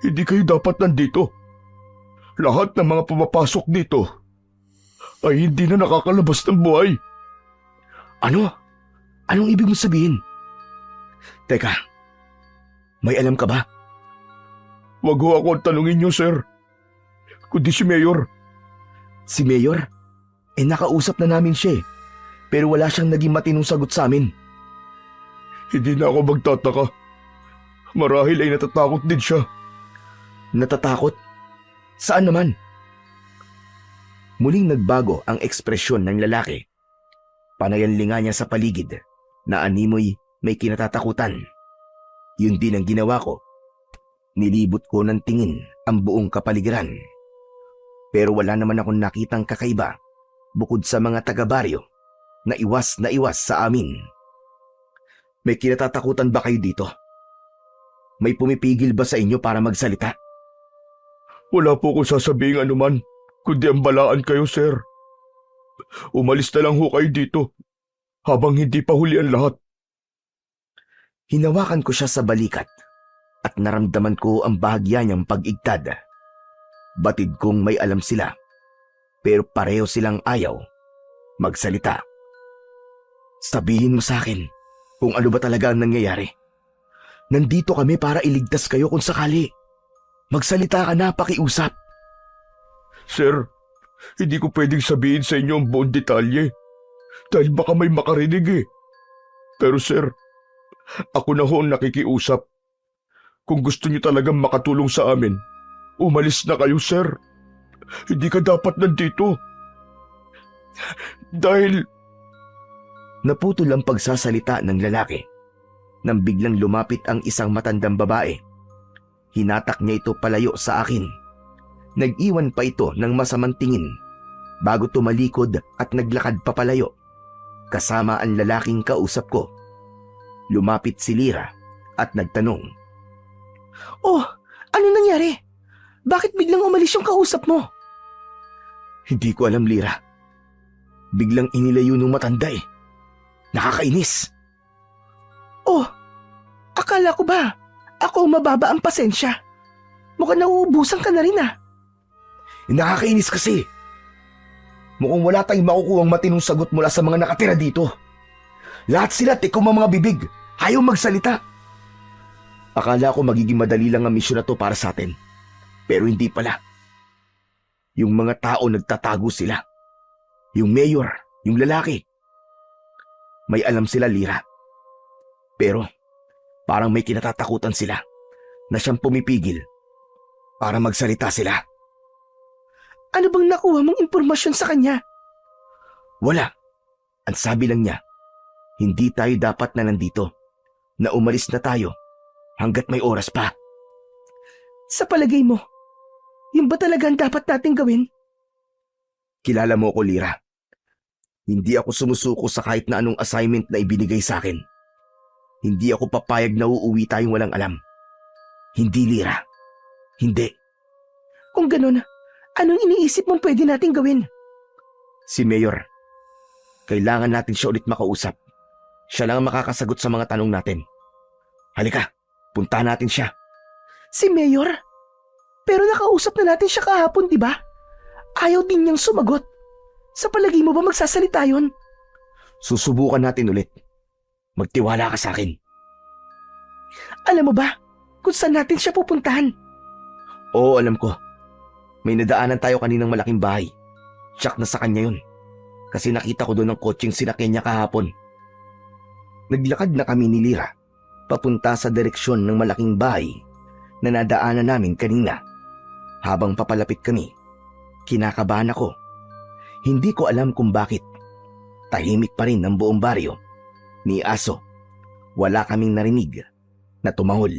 Hindi kayo dapat nandito. Lahat ng mga pumapasok dito ay hindi na nakakalabas ng buhay. Ano? Anong ibig mo sabihin? Teka, may alam ka ba? Wag ho ako ang tanungin niyo, sir. Kundi si Mayor. Si Mayor? Nakausap na namin siya eh. Pero wala siyang naging matinong sagot sa amin. Hindi na ako magtataka. Marahil ay natatakot din siya. Natatakot? Saan naman? Muling nagbago ang ekspresyon ng lalaki. Panayanlinga niya sa paligid na animoy may kinatatakutan. Yun din ang ginawa ko. Nilibot ko ng tingin ang buong kapaligiran. Pero wala naman akong nakitang kakaiba bukod sa mga taga-baryo na iwas sa amin. May kinatatakutan ba kayo dito? May pumipigil ba sa inyo para magsalita? Wala po ko sasabihin anuman, kundi ang balaan kayo, sir. Umalis na lang ho kayo dito habang hindi pa huli ang lahat. Hinawakan ko siya sa balikat at naramdaman ko ang bahagya niyang pag-igtad. Batid kong may alam sila, pero pareho silang ayaw magsalita. Sabihin mo sa akin kung ano ba talaga ang nangyayari. Nandito kami para iligtas kayo kung sakali. Magsalita ka na, pakiusap. Sir, hindi ko pwedeng sabihin sa inyo ang buong detalye dahil baka may makarinig eh. Pero sir, ako na ho ang nakikiusap. Kung gusto niyo talagang makatulong sa amin, umalis na kayo, sir. Hindi ka dapat nandito. Dahil Naputol ang pagsasalita ng lalaki nang biglang lumapit ang isang matandang babae. Hinatak niya ito palayo sa akin. Nag-iwan pa ito ng masamang tingin bago tumalikod at naglakad papalayo kasama ang lalaking kausap ko. Lumapit si Lira at nagtanong. Oh, ano nangyari? Bakit biglang umalis yung kausap mo? Hindi ko alam, Lira. Biglang inilayo ng matanda eh. Nakakainis. Oh, akala ko ba ako mababa ang pasensya? Mukhang nauubusan ka na rin ah. Nakakainis kasi. Mukhang wala tayong makukuhang matinong sagot mula sa mga nakatira dito. Lahat sila tikom ang mga bibig. Ayaw magsalita. Akala ko magiging madali lang ang misyon na to para sa atin. Pero hindi pala. Yung mga tao nagtatago sila. Yung mayor, yung lalaki. May alam sila, Lira. Pero parang may kinatatakutan sila na siyang pumipigil para magsalita sila. Ano bang nakuha mong impormasyon sa kanya? Wala. Ang sabi lang niya, hindi tayo dapat na nandito. Na umalis na tayo hanggat may oras pa. Sa palagay mo, yun ba talaga ang dapat nating gawin? Kilala mo ko, Lira. Hindi ako sumusuko sa kahit na anong assignment na ibinigay sa akin. Hindi ako papayag na uuwi tayong walang alam. Hindi, Lira. Hindi. Kung ganun, anong iniisip mong pwede nating gawin? Si Mayor. Kailangan natin siya ulit makausap. Siya lang ang makakasagot sa mga tanong natin. Halika, puntahan natin siya. Si Mayor? Pero nakausap na natin siya kahapon, di ba? Ayaw din niyang sumagot. Sa palagay mo ba magsasalita yun? Susubukan natin ulit. Magtiwala ka sa akin. Alam mo ba kung saan natin siya pupuntahan? Oo, alam ko. May nadaanan tayo kaninang malaking bahay. Tsak na sa kanya yun. Kasi nakita ko doon ang kotseng sinakyan niya kahapon. Naglakad na kami ni Lira papunta sa direksyon ng malaking bahay na nadaanan namin kanina. Habang papalapit kami, kinakabahan ako. Hindi ko alam kung bakit. Tahimik pa rin ang buong baryo. Ni aso, wala kaming narinig na tumahol.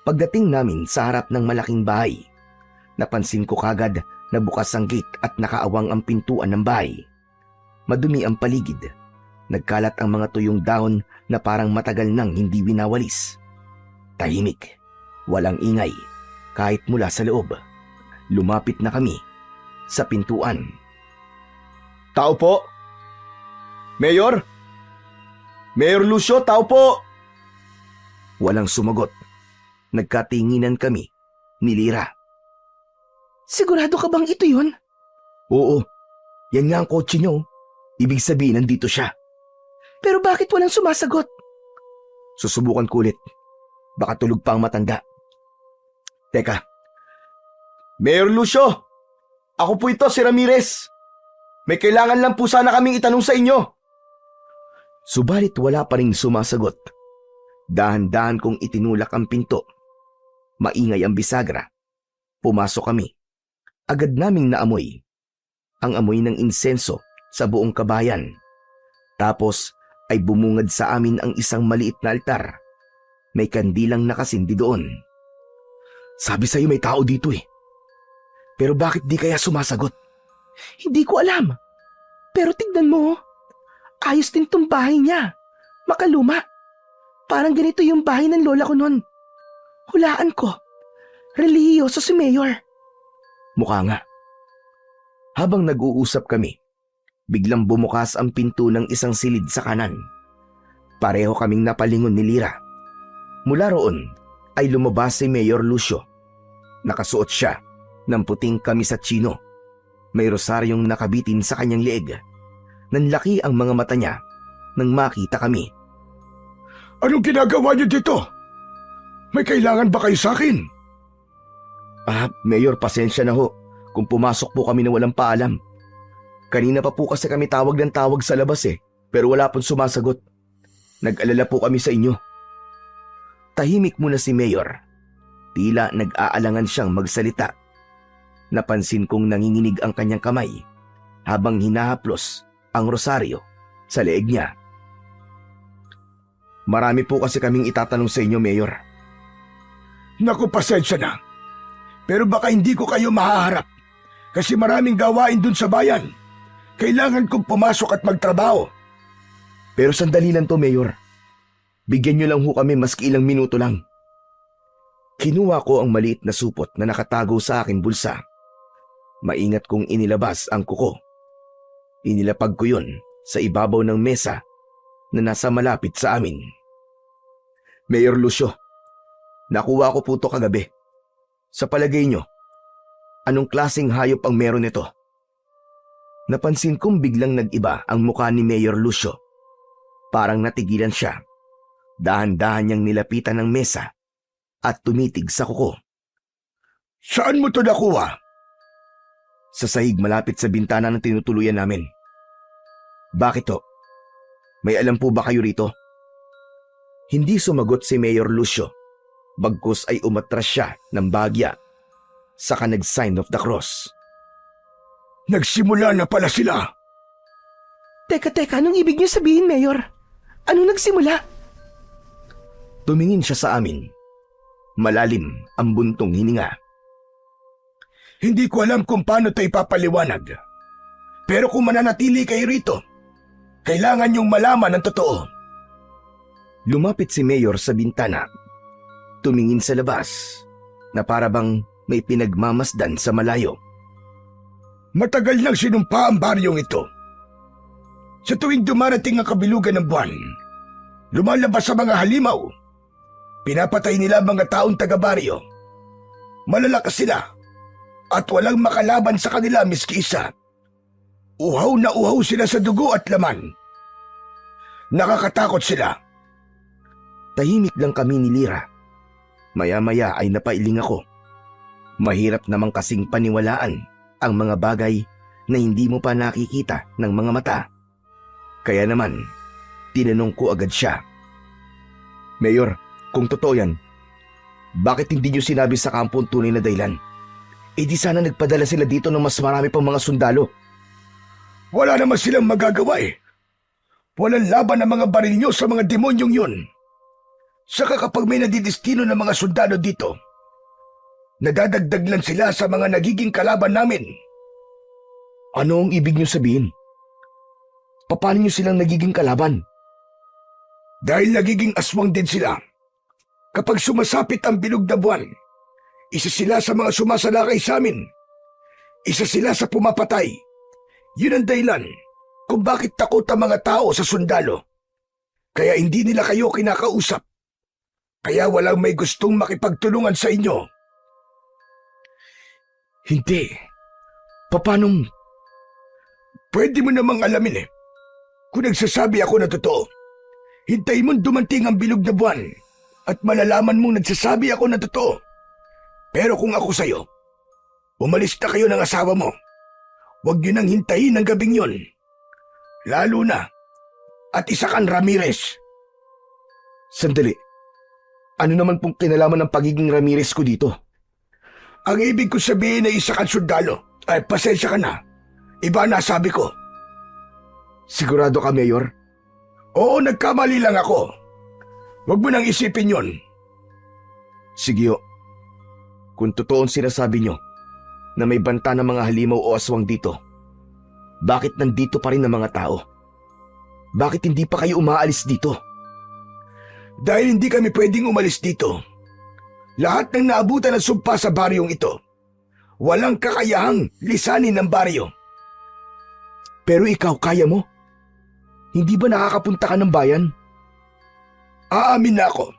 Pagdating namin sa harap ng malaking bahay, napansin ko kagad na bukas ang gate at nakaawang ang pintuan ng bahay. Madumi ang paligid. Nagkalat ang mga tuyong dahon na parang matagal nang hindi winawalis. Tahimik, walang ingay, kahit mula sa loob. Lumapit na kami sa pintuan. Tao po? Mayor? Mayor Lucio, tao po! Walang sumagot. Nagkatinginan kami ni Lira. Sigurado ka bang ito yun? Oo, yan nga ang kotse niyo. Ibig sabihin nandito siya. Pero bakit walang sumasagot? Susubukan ko ulit. Baka tulog pa ang matanda. Teka. Mayor Lucio! Ako po ito, si Ramirez. May kailangan lang po sana kaming itanong sa inyo. Subalit wala pa ring sumasagot. Dahan-dahan kong itinulak ang pinto. Maingay ang bisagra. Pumasok kami. Agad naming naamoy. Ang amoy ng insenso sa buong kabayan. Tapos ay bumungad sa amin ang isang maliit na altar. May kandilang nakasindi doon. Sabi sa'yo may tao dito eh. Pero bakit di kaya sumasagot? Hindi ko alam. Pero tignan mo, ayos din tong bahay niya. Makaluma. Parang ganito yung bahay ng lola ko nun. Hulaan ko. Relihiyoso si Mayor. Mukha nga. Habang nag-uusap kami, Biglang bumukas ang pinto ng isang silid sa kanan. Pareho kaming napalingon ni Lira. Mula roon ay lumabas si Mayor Lucio. Nakasuot siya ng puting kamis at chino. May rosaryong nakabitin sa kanyang leeg. Nanlaki ang mga mata niya nang makita kami. Anong ginagawa niyo dito? May kailangan ba kayo sa akin? Mayor, pasensya na ho kung pumasok po kami na walang paalam. Kanina pa po kasi kami tawag ng tawag sa labas pero wala pong sumasagot. Nag-alala po kami sa inyo. Tahimik muna si Mayor. Tila nag-aalangan siyang magsalita. Napansin kong nanginginig ang kanyang kamay habang hinahaplos ang rosaryo sa leeg niya. Marami po kasi kaming itatanong sa inyo, Mayor. Naku, pasensya na. Pero baka hindi ko kayo mahaharap kasi maraming gawain dun sa bayan. Kailangan kong pumasok at magtrabaho. Pero sandali lang to, Mayor. Bigyan niyo lang ho kami maski ilang minuto lang. Kinuha ko ang maliit na supot na nakatago sa aking bulsa. Maingat kong inilabas ang kuko. Inilapag ko yun sa ibabaw ng mesa na nasa malapit sa amin. Mayor Lucio, nakuha ko po to kagabi. Sa palagay nyo, anong klaseng hayop ang meron nito? Napansin kong biglang nag-iba ang mukha ni Mayor Lucio. Parang natigilan siya. Dahan-dahan niyang nilapitan ng mesa at tumitig sa kuko. Saan mo to nakuha? Sa sahig malapit sa bintana ng tinutuluyan namin. Bakit to? May alam po ba kayo rito? Hindi sumagot si Mayor Lucio. Bagkus ay umatras siya ng bagya. Saka nag-sign of the cross. Nagsimula na pala sila. Teka, anong ibig niyo sabihin, Mayor? Anong nagsimula? Tumingin siya sa amin. Malalim ang buntong hininga. Hindi ko alam kung paano ito ipapaliwanag. Pero kung mananatili kayo rito, kailangan niyong malaman ang totoo. Lumapit si Mayor sa bintana. Tumingin sa labas na para bang may pinagmamasdan sa malayo. Matagal nang sinumpa ang baryong ito. Sa tuwing dumarating ang kabilugan ng buwan, lumalabas sa mga halimaw. Pinapatay nila ang mga taong taga-baryo. Malalakas sila at walang makalaban sa kanila miski isa. Uhaw na uhaw sila sa dugo at laman. Nakakatakot sila. Tahimik lang kami ni Lira. Maya-maya ay napailing ako. Mahirap namang kasing paniwalaan ang mga bagay na hindi mo pa nakikita ng mga mata. Kaya naman, tinanong ko agad siya. Mayor, kung totoo yan, bakit hindi niyo sinabi sa kampo ang tunay na dahilan? E di sana nagpadala sila dito ng mas marami pang mga sundalo. Wala naman silang magagawa Walang laban ang mga baril nyo sa mga demonyong yun. Saka kapag may nadidestino ng mga sundalo dito, nadadagdag lang sila sa mga nagiging kalaban namin. Ano ang ibig niyo sabihin? Paano niyo silang nagiging kalaban? Dahil nagiging aswang din sila. Kapag sumasapit ang bilog na buwan, isa sila sa mga sumasalakay sa amin. Isa sila sa pumapatay. Yun ang dahilan kung bakit takot ang mga tao sa sundalo. Kaya hindi nila kayo kinakausap. Kaya walang may gustong makipagtulungan sa inyo. Hindi. Paano? Pwede mo namang alamin kung nagsasabi ako na totoo. Hintay mong dumating ang bilog na buwan at malalaman mong nagsasabi ako na totoo. Pero kung ako sa'yo, umalis na kayo ng asawa mo. Huwag niyo nang hintayin ang gabing yon. Lalo na at isa kang Ramirez. Sandali. Ano naman pong kinalaman ng pagiging Ramirez ko dito? Ang ibig ko sabihin ay isa kang sundalo. Ay, pasensya ka na. Iba na sabi ko. Sigurado ka, Mayor? Oo, nagkamali lang ako. Huwag mo nang isipin yon. Sige ho. Kung totoo ang sinasabi nyo na may banta ng mga halimaw o aswang dito, bakit nandito pa rin ang mga tao? Bakit hindi pa kayo umaalis dito? Dahil hindi kami pwedeng umalis dito. Lahat ng naabutan ng sumpa sa baryong ito, walang kakayahang lisanin ng baryo. Pero ikaw, kaya mo? Hindi ba nakakapunta ka ng bayan? Aamin na ako.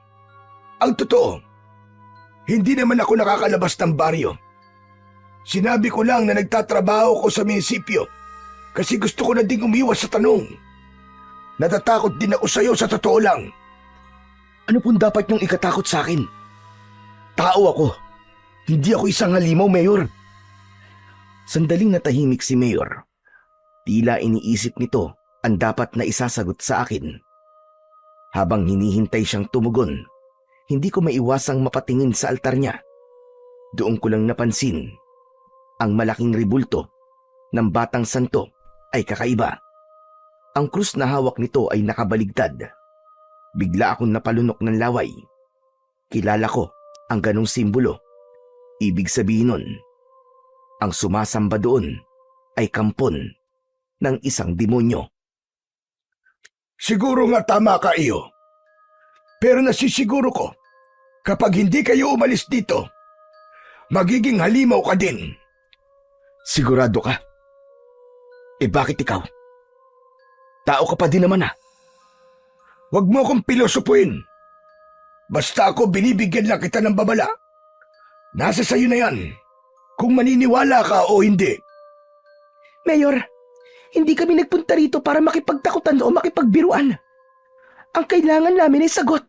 Ang totoo, hindi naman ako nakakalabas ng baryo. Sinabi ko lang na nagtatrabaho ko sa munisipyo kasi gusto ko na ding umiwas sa tanong. Natatakot din ako sa'yo sa totoo lang. Ano pong dapat niyong ikatakot sa akin? Tao ako. Hindi ako isang halimaw, Mayor. Sandaling natahimik si Mayor. Tila iniisip nito ang dapat na isasagot sa akin. Habang hinihintay siyang tumugon, hindi ko maiwasang mapatingin sa altar niya. Doon ko lang napansin, ang malaking ribulto ng Batang Santo ay kakaiba. Ang krus na hawak nito ay nakabaligtad. Bigla akong napalunok ng laway. Kilala ko ang ganong simbolo. Ibig sabihin nun, ang sumasamba doon ay kampon ng isang demonyo. Siguro nga tama ka, iyo. Pero nasisiguro ko, kapag hindi kayo umalis dito, magiging halimaw ka din. Sigurado ka? Eh bakit ikaw? Tao ka pa din naman Huwag mo akong pilosopuin. Basta ako binibigyan lang kita ng babala. Nasa sayo na yan, kung maniniwala ka o hindi. Mayor, hindi kami nagpunta rito para makipagtakutan o makipagbiruan. Ang kailangan namin ay sagot.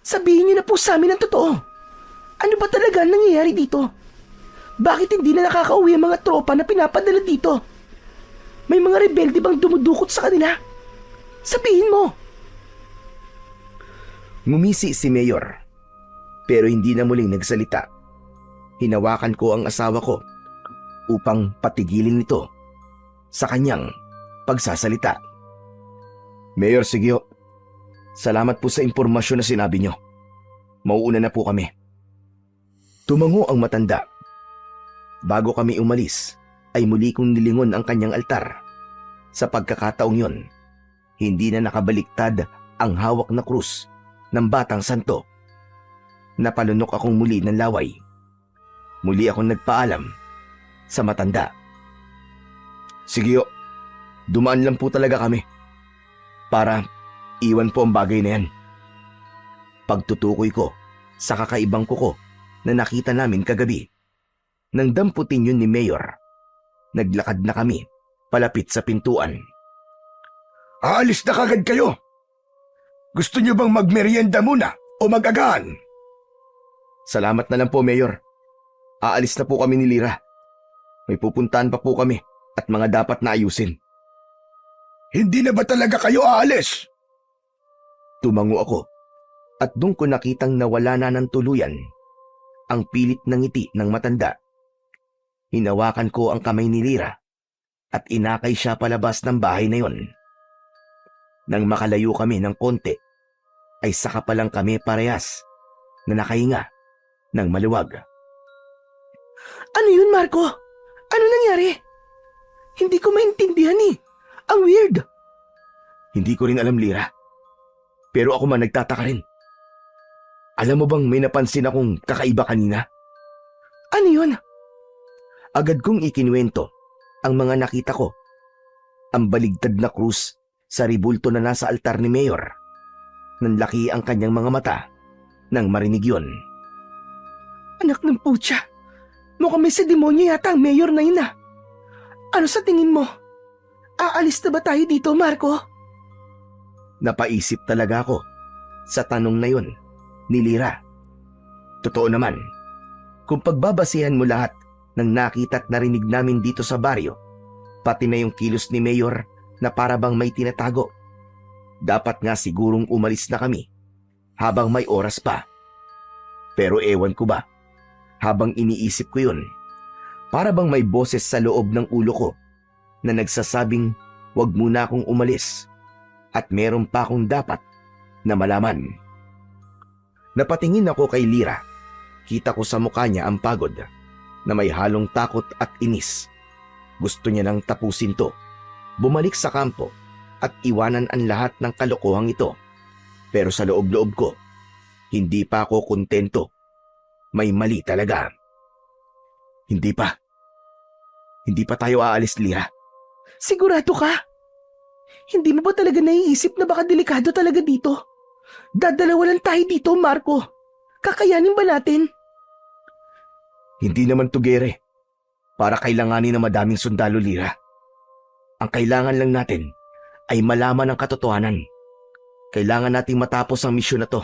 Sabihin niyo na po sa amin ang totoo. Ano ba talaga ang nangyayari dito? Bakit hindi na nakakauwi ang mga tropa na pinapadala dito? May mga rebelde bang dumudukot sa kanila? Sabihin mo. Ngumisi si Mayor, pero hindi na muling nagsalita. Hinawakan ko ang asawa ko upang patigilin ito sa kanyang pagsasalita. Mayor Sigio, salamat po sa impormasyon na sinabi nyo. Mauuna na po kami. Tumango ang matanda. Bago kami umalis, ay muli kong nilingon ang kanyang altar. Sa pagkakataong yon, hindi na nakabaliktad ang hawak na krus ng Batang Santo. Napalunok akong muli ng laway. Muli akong nagpaalam sa matanda. Sige, dumaan lang po talaga kami para iwan po ang bagay na yan. Pagtutukoy ko sa kakaibang kuko na nakita namin kagabi. Nang damputin yun ni Mayor, naglakad na kami palapit sa pintuan. Aalis na kagad kayo. Gusto niyo bang magmerienda muna o mag-agahan? Salamat na lang po, Mayor. Aalis na po kami ni Lira. May pupuntahan pa po kami at mga dapat na ayusin. Hindi na ba talaga kayo aalis? Tumango ako at doon ko nakitang nawala na ng tuluyan ang pilit na ngiti ng matanda. Hinawakan ko ang kamay ni Lira at inakay siya palabas ng bahay na yon. Nang makalayo kami ng konti, ay saka pa lang kami parehas na nakahinga ng maluwag. Ano yun, Marco? Ano nangyari? Hindi ko maintindihan eh. Ang weird. Hindi ko rin alam, Lira. Pero ako man nagtataka rin. Alam mo bang may napansin akong kakaiba kanina? Ano yun? Agad kong ikinuwento ang mga nakita ko. Ang baligtad na krus sa ribulto na nasa altar ni Mayor. Nanlaki ang kanyang mga mata nang marinig yun. Anak ng putya. Mukhang may sa demonyo yata ang Mayor na yun ah. Ano sa tingin mo? Aalis na ba tayo dito, Marco? Napaisip talaga ako sa tanong na yun ni Lira. Totoo naman, kung pagbabasihan mo lahat ng nakita at narinig namin dito sa baryo, pati na yung kilos ni Mayor na para bang may tinatago, dapat nga sigurong umalis na kami habang may oras pa. Pero ewan ko ba, habang iniisip ko yun, para bang may boses sa loob ng ulo ko na nagsasabing wag muna akong umalis at meron pa akong dapat na malaman. Napatingin ako kay Lira. Kita ko sa mukha niya ang pagod na may halong takot at inis. Gusto niya nang tapusin to, bumalik sa kampo at iwanan ang lahat ng kalokohang ito. Pero sa loob-loob ko, hindi pa ako kontento. May mali talaga. Hindi pa tayo aalis, Lira. Sigurado ka? Hindi mo ba talaga naiisip na baka delikado talaga dito? Dadalawa lang tayo dito, Marco. Kakayanin ba natin? Hindi naman to gere. Para kailanganin ng madaming sundalo, Lira. Ang kailangan lang natin ay malaman ang katotohanan. Kailangan nating matapos ang misyon na to.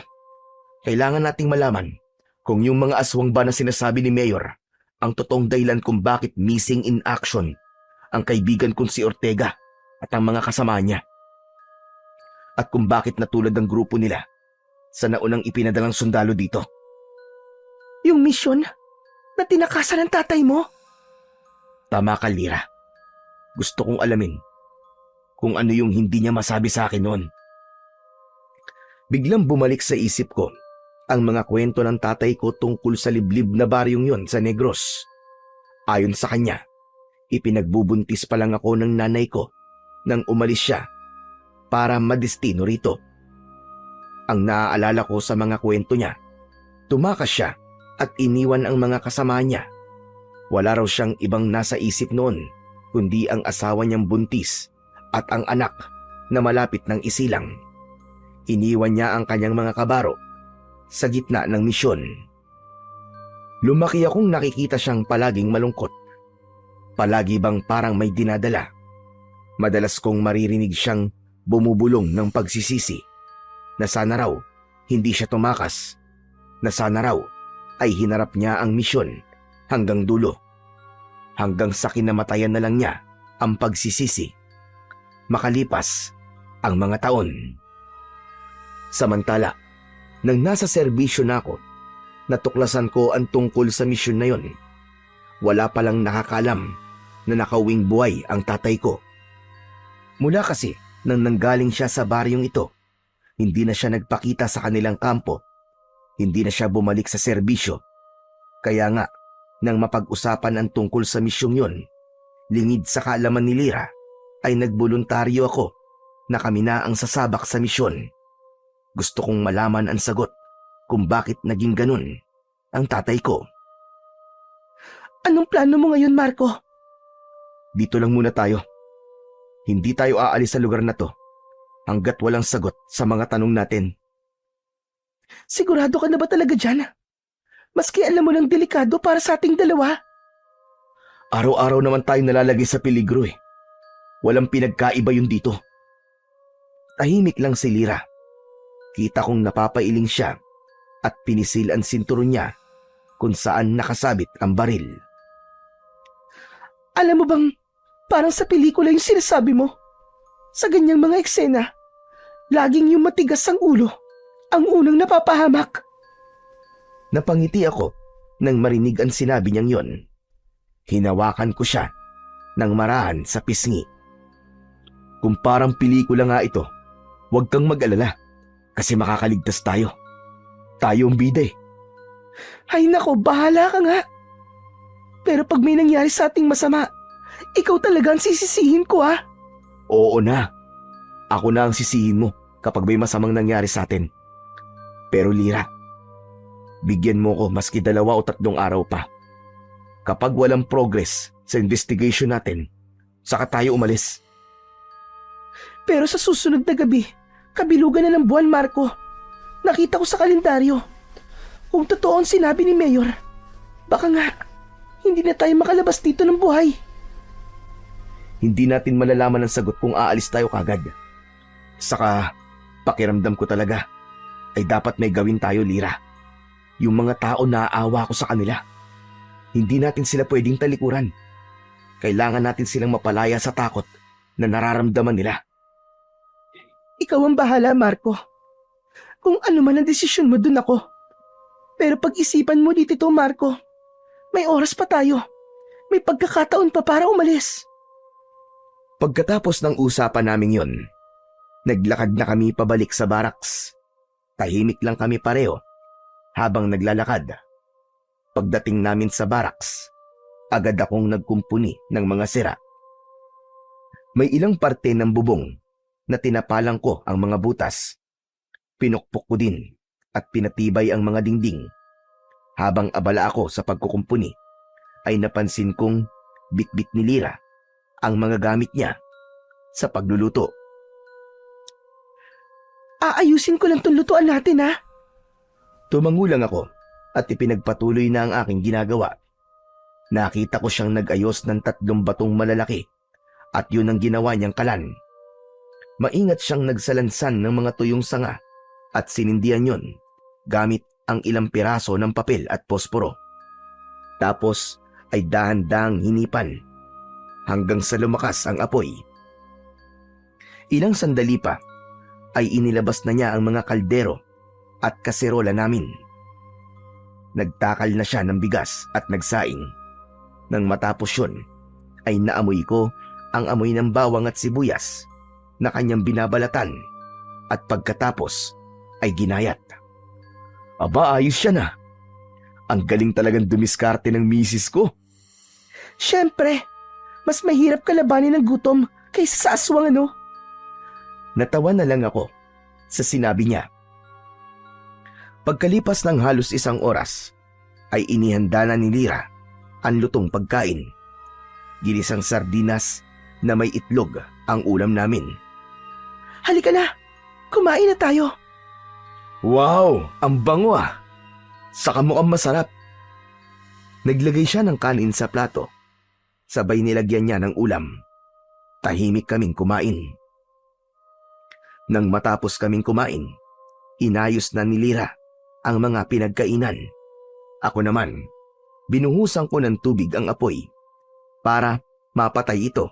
Kailangan nating malaman kung yung mga aswang ba na sinasabi ni Mayor ang totoong dahilan kung bakit missing in action ang kaibigan kong si Ortega at ang mga kasama niya. At kung bakit natulad ang grupo nila sa naunang ipinadalang sundalo dito. Yung misyon na tinakasan ng tatay mo? Tama ka, Lira. Gusto kong alamin kung ano yung hindi niya masabi sa akin noon. Biglang bumalik sa isip ko ang mga kwento ng tatay ko tungkol sa liblib na baryong yon sa Negros. Ayon sa kanya, ipinagbubuntis pa lang ako ng nanay ko nang umalis siya para madestino rito. Ang naaalala ko sa mga kwento niya, tumakas siya at iniwan ang mga kasama niya. Wala raw siyang ibang nasa isip noon kundi ang asawa niyang buntis at ang anak na malapit ng isilang. Iniwan niya ang kanyang mga kabaro sa gitna ng misyon. Lumaki akong nakikita siyang palaging malungkot. Palagi bang parang may dinadala. Madalas kong maririnig siyang bumubulong ng pagsisisi na sana raw hindi siya tumakas, na sana raw ay hinarap niya ang misyon hanggang dulo. Hanggang sa kinamatayan na lang niya ang pagsisisi. Makalipas ang mga taon. Samantala, nang nasa serbisyo na ako, natuklasan ko ang tungkol sa misyon na yon. Wala palang nakakalam na nakauwing buhay ang tatay ko. Mula kasi nang nanggaling siya sa baryong ito, hindi na siya nagpakita sa kanilang kampo. Hindi na siya bumalik sa serbisyo. Kaya nga, nang mapag-usapan ang tungkol sa misyong yon, lingid sa kaalaman ni Lira, ay nagboluntaryo ako na kami na ang sasabak sa misyon. Gusto kong malaman ang sagot kung bakit naging ganun ang tatay ko. Anong plano mo ngayon, Marco? Dito lang muna tayo. Hindi tayo aalis sa lugar na to hanggat walang sagot sa mga tanong natin. Sigurado ka na ba talaga dyan? Maski alam mo ng delikado para sa ating dalawa. Araw-araw naman tayo nalalagay sa peligro eh. Walang pinagkaiba yun dito. Tahimik lang si Lira. Kita kong napapailing siya at pinisil ang sinturon niya kung saan nakasabit ang baril. Alam mo bang parang sa pelikula yung sinasabi mo? Sa ganyang mga eksena, laging yung matigas ang ulo ang unang napapahamak. Napangiti ako nang marinig ang sinabi niyang yon. Hinawakan ko siya ng marahan sa pisngi. Kung parang pelikula nga ito, huwag kang mag-alala kasi makakaligtas tayo. Tayo ang bida eh. Ay nako, bahala ka nga. Pero pag may nangyari sa ating masama, ikaw talaga ang sisisihin ko ah. Oo na. Ako na ang sisihin mo kapag may masamang nangyari sa atin. Pero Lira, bigyan mo ko maski 2 o 3 araw pa. Kapag walang progress sa investigation natin, saka tayo umalis. Pero sa susunod na gabi, kabilugan na ng buwan, Marco. Nakita ko sa kalendaryo. Kung totoo ang sinabi ni Mayor, baka nga hindi na tayo makalabas dito ng buhay. Hindi natin malalaman ang sagot kung aalis tayo kagad. Saka, pakiramdam ko talaga ay dapat may gawin tayo, Lira. Yung mga tao naaawa ko sa kanila. Hindi natin sila pwedeng talikuran. Kailangan natin silang mapalaya sa takot na nararamdaman nila. Ikaw ang bahala, Marco. Kung ano man ang desisyon mo, dun ako. Pero pag-isipan mo dito, Marco. May oras pa tayo. May pagkakataon pa para umalis. Pagkatapos ng usapan namin yon, naglakad na kami pabalik sa barracks. Tahimik lang kami pareho habang naglalakad. Pagdating namin sa barracks, agad akong nagkumpuni ng mga sira. May ilang parte ng bubong na tinapalang ko ang mga butas. Pinukpok ko din at pinatibay ang mga dingding. Habang abala ako sa pagkukumpuni, ay napansin kong bitbit ni Lira ang mga gamit niya sa pagluluto. Aayusin ko lang tong lutuan natin, ha? Tumangulang ako at ipinagpatuloy na ang aking ginagawa. Nakita ko siyang nag-ayos ng 3 batong malalaki at yun ang ginawa niyang kalan. Maingat siyang nagsalansan ng mga tuyong sanga at sinindihan yun gamit ang ilang piraso ng papel at posporo. Tapos ay dahan-dahang hinipan hanggang sa lumakas ang apoy. Ilang sandali pa ay inilabas na niya ang mga kaldero at kaserola namin. Nagtakal na siya ng bigas at nagsaing. Nang matapos yun, ay naamoy ko ang amoy ng bawang at sibuyas na kanyang binabalatan at pagkatapos ay ginayat. Aba, ayos siya na. Ang galing talagang dumiskarte ng misis ko. Siyempre, mas mahirap kalabanin ng gutom kaysa sa aswang, ano? Natawa na lang ako sa sinabi niya. Pagkalipas ng halos 1 oras, ay inihanda na ni Lyra ang lutong pagkain. Ginisang sardinas na may itlog ang ulam namin. Halika na, kumain na tayo. Wow, ang bango ah! Saka mukhang masarap. Naglagay siya ng kanin sa plato. Sabay nilagyan niya ng ulam. Tahimik kaming kumain. Nang matapos kaming kumain, inayos na ni Lyra ang mga pinagkainan. Ako naman, binuhusan ko ng tubig ang apoy para mapatay ito.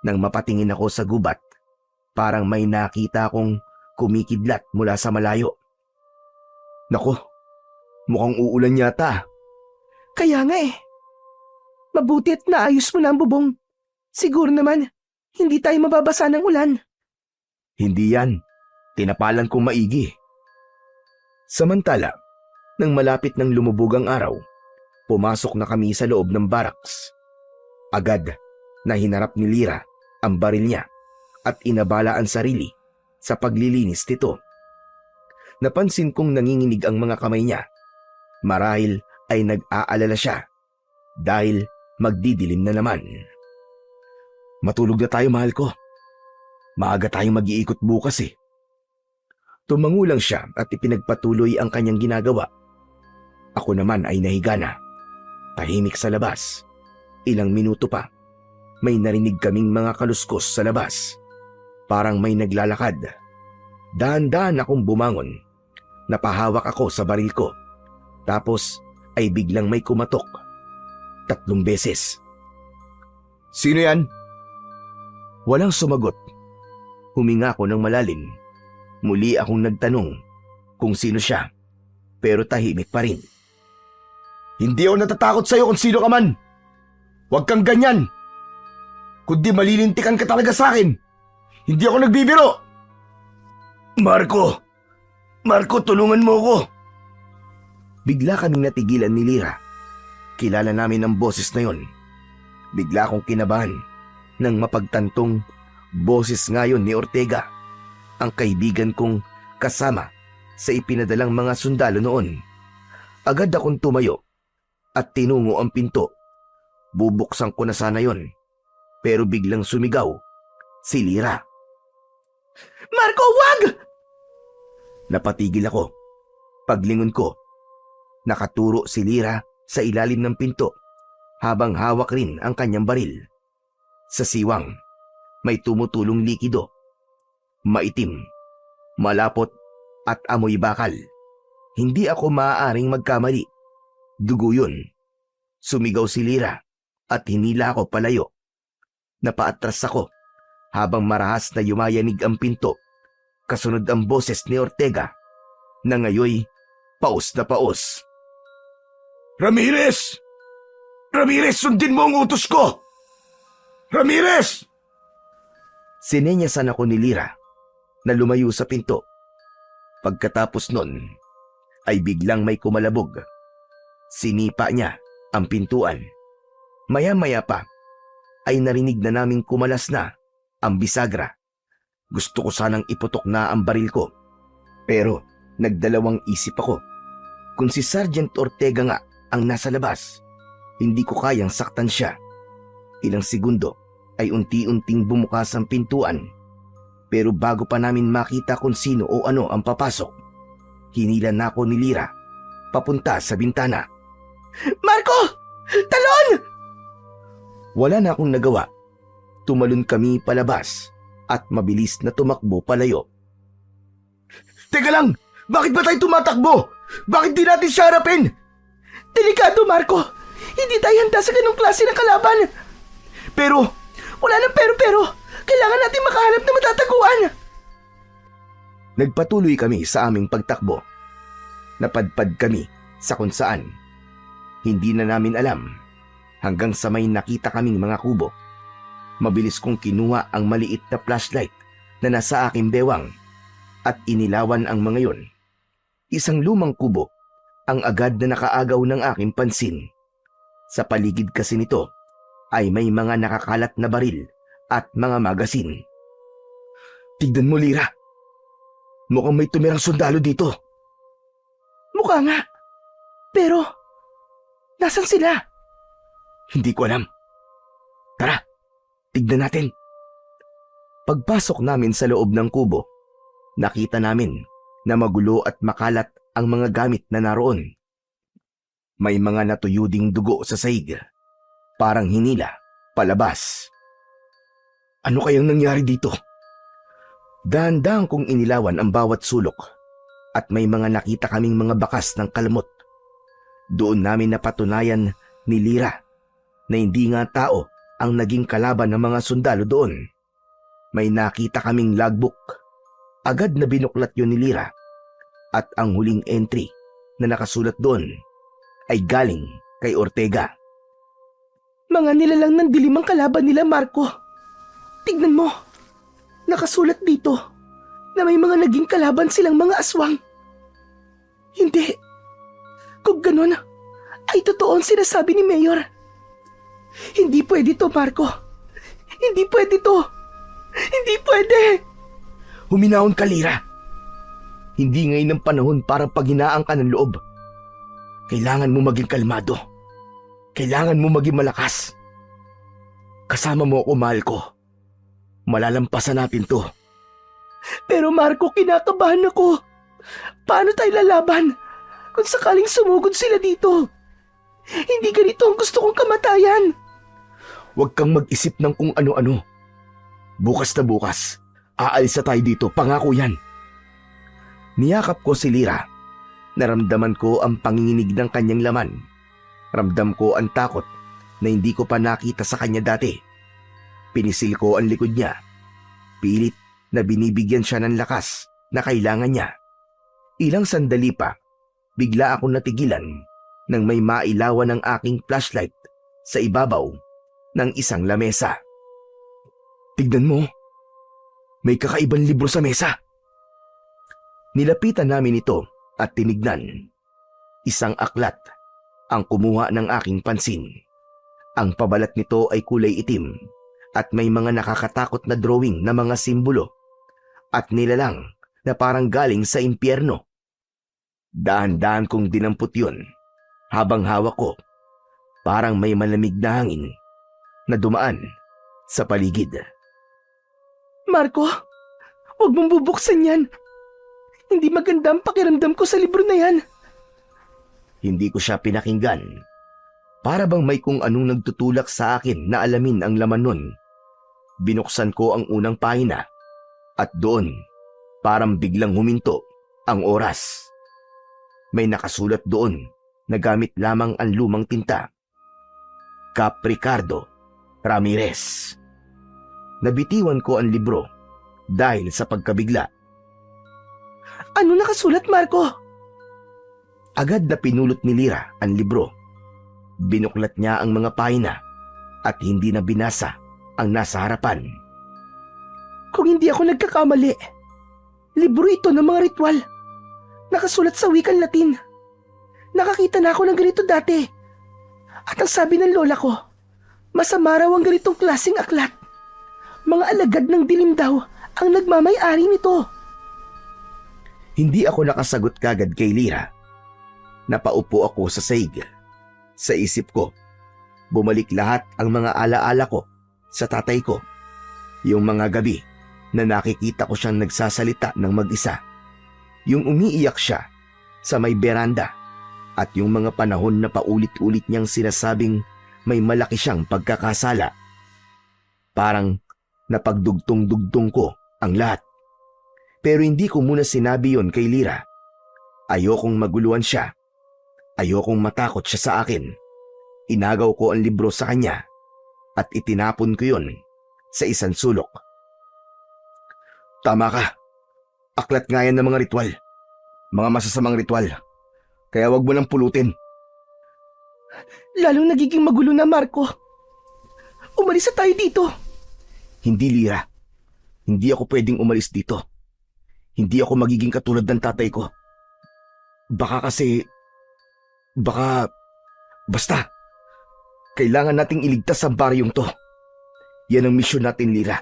Nang mapatingin ako sa gubat, parang may nakita akong kumikidlat mula sa malayo. Nako, mukhang uulan yata. Kaya nga eh. Mabuti at naayos mo na ang bubong. Siguro naman, hindi tayo mababasa ng ulan. Hindi yan. Tinapalan kong maigi. Samantala, nang malapit ng lumubog ang araw, pumasok na kami sa loob ng barracks. Agad na hinarap ni Lyra ang baril niya at inabala ang sarili sa paglilinis nito. Napansin kong nanginginig ang mga kamay niya. Marahil ay nag-aalala siya dahil magdidilim na naman. Matulog na tayo, mahal ko. Maaga tayong mag-iikot bukas eh. Tumangulang siya at ipinagpatuloy ang kanyang ginagawa. Ako naman ay nahiga na. Tahimik sa labas. Ilang minuto pa, may narinig kaming mga kaluskos sa labas. Parang may naglalakad. Dahan-dahan akong bumangon. Napahawak ako sa baril ko. Tapos ay biglang may kumatok. 3 beses. Sino yan? Walang sumagot. Huminga ako ng malalim. Muli akong nagtanong kung sino siya, pero tahimik pa rin. Hindi ako natatakot sa'yo kung sino ka man. Huwag kang ganyan. Kundi malilintikan ka talaga sa akin. Hindi ako nagbibiro. Marco, tulungan mo ako. Bigla kaming natigilan ni Lyra. Kilala namin ang boses na yon. Bigla akong kinabahan nang mapagtantong boses ngayon ni Ortega, ang kaibigan kong kasama sa ipinadalang mga sundalo noon. Agad akong tumayo at tinungo ang pinto. Bubuksan ko na sana yon, pero biglang sumigaw si Lyra. Marco, wag! Napatigil ako. Paglingon ko, nakaturo si Lyra sa ilalim ng pinto habang hawak rin ang kanyang baril. Sa siwang, may tumutulong likido. Maitim, malapot at amoy bakal. Hindi ako maaaring magkamali. Dugo yun. Sumigaw si Lyra at hinila ako palayo. Napaatras ako habang marahas na yumayanig ang pinto. Kasunod ang boses ni Ortega na ngayoy paus na paus. Ramirez! Ramirez, sundin mo ang utos ko! Ramirez! Sinenyasan ako ni Lyra na lumayo sa pinto. Pagkatapos nun, ay biglang may kumalabog. Sinipa niya ang pintuan. Maya-maya pa, ay narinig na naming kumalas na ang bisagra. Gusto ko sanang iputok na ang baril ko. Pero nagdalawang isip ako. Kung si Sergeant Ortega nga ang nasa labas, hindi ko kayang saktan siya. Ilang segundo ay unti-unting bumukas ang pintuan. Pero bago pa namin makita kung sino o ano ang papasok, hinila na ako ni Lyra papunta sa bintana. Marco! Talon! Wala na akong nagawa. Tumalon kami palabas at mabilis na tumakbo palayo. Teka lang! Bakit ba tayo tumatakbo? Bakit di natin siya harapin? Delikado, Marco! Hindi tayo handa sa ganong klase ng kalaban! Pero, Wala nang pero! Kailangan natin makahanap na matataguan! Nagpatuloy kami sa aming pagtakbo. Napadpad kami sa kung saan. Hindi na namin alam hanggang sa may nakita kaming mga kubo. Mabilis kong kinuha ang maliit na flashlight na nasa aking bewang at inilawan ang mga yon. Isang lumang kubo ang agad na nakaagaw ng aking pansin. Sa paligid kasi nito ay may mga nakakalat na baril at mga magasin. tignan mo, Lyra. Mukhang may tumirang sundalo dito. Mukha nga. Pero, nasan sila? Hindi ko alam. Tara, tignan natin. Pagpasok namin sa loob ng kubo, nakita namin na magulo at makalat ang mga gamit na naroon. May mga natuyo ding dugo sa sahig, parang hinila palabas. Ano kayang nangyari dito? Dahan-dahan kong inilawan ang bawat sulok at may mga nakita kaming mga bakas ng kalamot. Doon namin napatunayan ni Lyra na hindi nga tao ang naging kalaban ng mga sundalo doon. May nakita kaming logbook. Agad na binuklat yun ni Lyra at ang huling entry na nakasulat doon ay galing kay Ortega. Mga nilalang ng dilim ang kalaban nila, Marco. Tignan mo. Nakasulat dito na may mga naging kalaban silang mga aswang. Hindi. Kung ganun, ay totoo ang sinasabi ni Mayor. Hindi pwede to, Marco. Hindi pwede to. Hindi pwede. Huminahon ka, Lyra. Hindi ngayon ang panahon para paghinaan ka ng loob. Kailangan mo maging kalmado. Kailangan mo maging malakas. Kasama mo ako, mahal ko. Malalampasan natin to. Pero Marco, kinakabahan ako. Paano tayo lalaban kung sakaling sumugod sila dito? Hindi ganito ang gusto kong kamatayan. Huwag kang mag-isip ng kung ano-ano. Bukas na bukas, aalis na tayo dito, pangako yan. Niyakap ko si Lyra. Naramdaman ko ang panginginig ng kanyang laman. Ramdam ko ang takot na hindi ko pa nakita sa kanya dati. Pinisil ko ang likod niya. Pilit na binibigyan siya ng lakas na kailangan niya. Ilang sandali pa, bigla akong natigilan nang may mailawan ng aking flashlight sa ibabaw ng isang lamesa. Tignan mo. May kakaibang libro sa mesa. Nilapitan namin ito at tinignan. Isang aklat ang kumuha ng aking pansin. Ang pabalat nito ay kulay itim at may mga nakakatakot na drawing na mga simbolo at nilalang na parang galing sa impyerno. Dahan-dahan kong dinampot yun habang hawak ko, parang may malamig na hangin na dumaan sa paligid. Marco, huwag mong bubuksan yan. Hindi maganda ang pakiramdam ko sa libro na yan. Hindi ko siya pinakinggan. Para bang may kung anong nagtutulak sa akin na alamin ang laman nun. Binuksan ko ang unang pahina at doon parang biglang huminto ang oras. May nakasulat doon na gamit lamang ang lumang tinta. Cap Ricardo Ramirez. Nabitiwan ko ang libro dahil sa pagkabigla. Ano nakasulat, Marco? Agad na pinulot ni Lyra ang libro. Binuklat niya ang mga pahina at hindi na binasa ang nasa harapan. Kung hindi ako nagkakamali, libro ito ng mga ritual. Nakasulat sa wikang Latin. Nakakita na ako ng ganito dati. At ang sabi ng lola ko, masama raw ang ganitong klaseng aklat. Mga alagad ng dilim daw ang nagmamay-ari nito. Hindi ako nakasagot kagad kay Lyra. Napaupo ako sa sahig. Sa isip ko, bumalik lahat ang mga alaala ko sa tatay ko. Yung mga gabi na nakikita ko siyang nagsasalita ng mag-isa. Yung umiiyak siya sa may beranda at yung mga panahon na paulit-ulit niyang sinasabing may malaki siyang pagkakasala. Parang napagdugtong-dugtong ko ang lahat. Pero hindi ko muna sinabi yon kay Lira. Ayokong maguluhan siya. Ayokong matakot siya sa akin. Inagaw ko ang libro sa kanya at itinapon ko yon sa isang sulok. Tama ka. Aklat nga yan ng mga ritual. Mga masasamang ritual. Kaya wag mo nang pulutin. Lalong nagiging magulo na, Marco. Umalis na tayo dito. Hindi, Lira. Hindi ako pwedeng umalis dito. Hindi ako magiging katulad ng tatay ko. Basta. Kailangan nating iligtas ang baryong to. Yan ang misyon natin, Lira.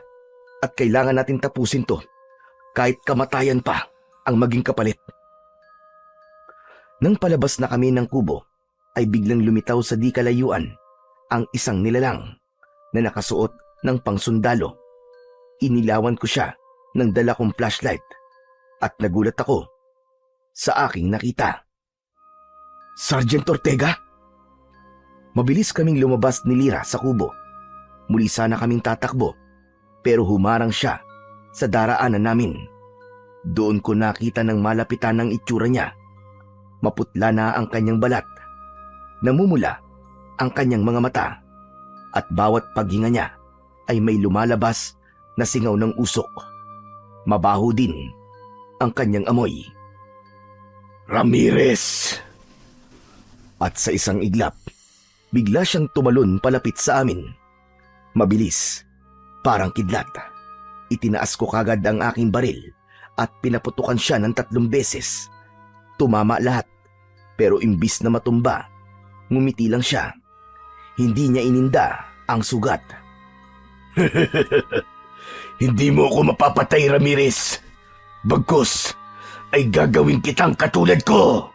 At kailangan natin tapusin to. Kahit kamatayan pa ang maging kapalit. Nang palabas na kami ng kubo, ay biglang lumitaw sa di kalayuan ang isang nilalang na nakasuot ng pangsundalo. Inilawan ko siya ng dala kong flashlight at nagulat ako sa aking nakita. Sergeant Ortega? Mabilis kaming lumabas ni Lira sa kubo. Muli sana kaming tatakbo pero humarang siya sa daraanan namin. Doon ko nakita ng malapitan ng itsura niya. Maputla na ang kanyang balat. Namumula ang kanyang mga mata at bawat paghinga niya ay may lumalabas na singaw ng usok. Mabaho din ang kanyang amoy. Ramirez! At sa isang iglap, bigla siyang tumalon palapit sa amin. Mabilis, parang kidlat. Itinaas ko kagad ang aking baril at pinaputukan siya ng 3 beses. Tumama lahat, pero imbis na matumba, ngumiti lang siya. Hindi niya ininda ang sugat. Hindi mo ako mapapatay, Ramirez. Bagkus ay gagawin kitang katulad ko.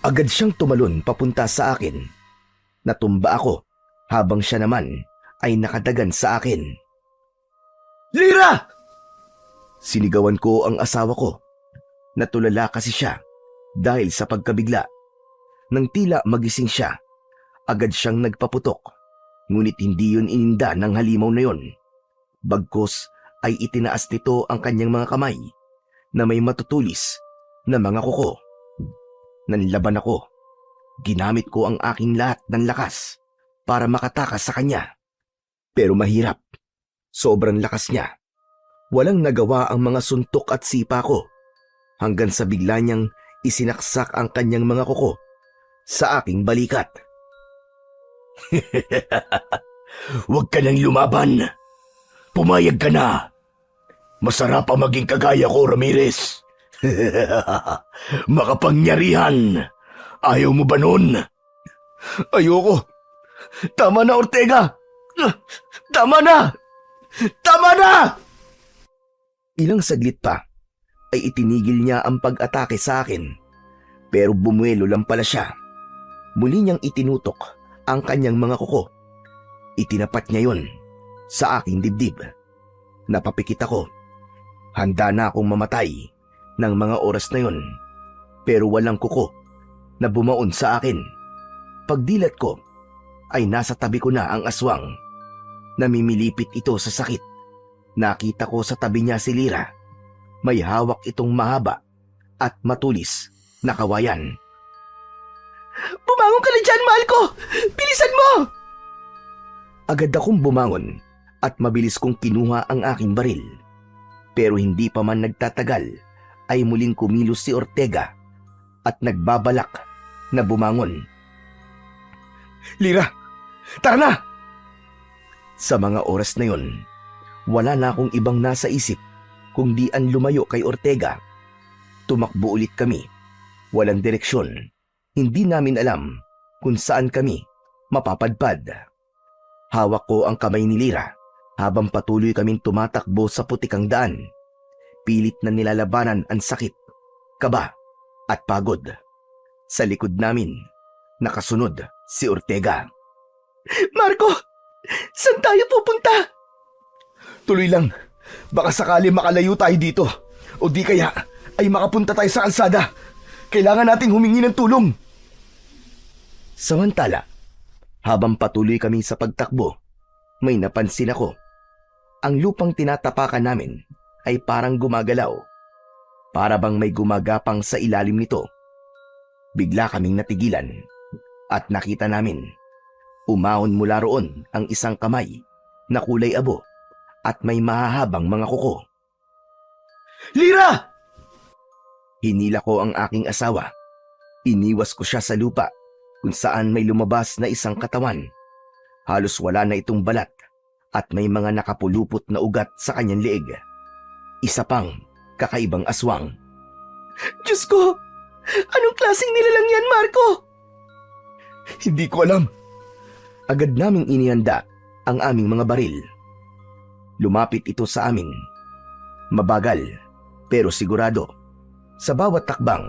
Agad siyang tumalon papunta sa akin. Natumba ako habang siya naman ay nakadagan sa akin. Lira! Sinigawan ko ang asawa ko. Natulala kasi siya dahil sa pagkabigla. Nang tila magising siya, agad siyang nagpaputok. Ngunit hindi yun ininda ng halimaw na yun. Bagkus ay itinaas nito ang kanyang mga kamay na may matutulis na mga kuko. Nanlaban ako. Ginamit ko ang aking lahat ng lakas para makatakas sa kanya. Pero mahirap. Sobrang lakas niya. Walang nagawa ang mga suntok at sipa ko. Hanggang sa bigla niyang isinaksak ang kanyang mga kuko sa aking balikat. Huwag ka nang lumaban. Pumayag ka na. Masarap ang maging kagaya ko, Ramirez. Makapangyarihan. Ayaw mo ba nun? Ayoko. Tama na, Ortega. Tama na! Tama na! Ilang saglit pa ay itinigil niya ang pag-atake sa akin. Pero bumuelo lang pala siya. Muli niyang itinutok ang kanyang mga kuko. Itinapat niya yon sa aking dibdib. Napapikit ako. Handa na akong mamatay ng mga oras na yon. Pero walang kuko na bumaon sa akin. Pagdilat ko ay nasa tabi ko na ang aswang. Namimilipit ito sa sakit. Nakita ko sa tabi niya si Lira. May hawak itong mahaba at matulis na kawayan. Bumangon ka na dyan, mahal ko! Bilisan mo! Agad akong bumangon at mabilis kong kinuha ang aking baril. Pero hindi pa man nagtatagal ay muling kumilos si Ortega at nagbabalak na bumangon. Lira, tara na! Sa mga oras na yon, wala na akong ibang nasa isip kundi ang lumayo kay Ortega. Tumakbo ulit kami. Walang direksyon. Hindi namin alam kung saan kami mapapadpad. Hawak ko ang kamay ni Lira habang patuloy kaming tumatakbo sa putikang daan. Pilit na nilalabanan ang sakit, kaba at pagod. Sa likod namin, nakasunod si Ortega. Marco! Saan tayo pupunta? Tuloy lang. Baka sakali makalayo tayo dito. O di kaya ay makapunta tayo sa kalsada. Kailangan nating humingi ng tulong. Samantala, habang patuloy kami sa pagtakbo, may napansin ako. Ang lupang tinatapakan namin ay parang gumagalaw. Para bang may gumagapang sa ilalim nito. Bigla kaming natigilan at nakita namin. Umahon mula roon ang isang kamay na kulay abo at may mahahabang mga kuko. Lira! Hinila ko ang aking asawa. Iniwas ko siya sa lupa kung saan may lumabas na isang katawan. Halos wala na itong balat at may mga nakapulupot na ugat sa kanyang leeg. Isa pang kakaibang aswang. Diyos ko! Anong klaseng nilalang yan, Marco? Hindi ko alam. Agad naming inihanda ang aming mga baril. Lumapit ito sa amin. Mabagal, pero sigurado. Sa bawat takbang,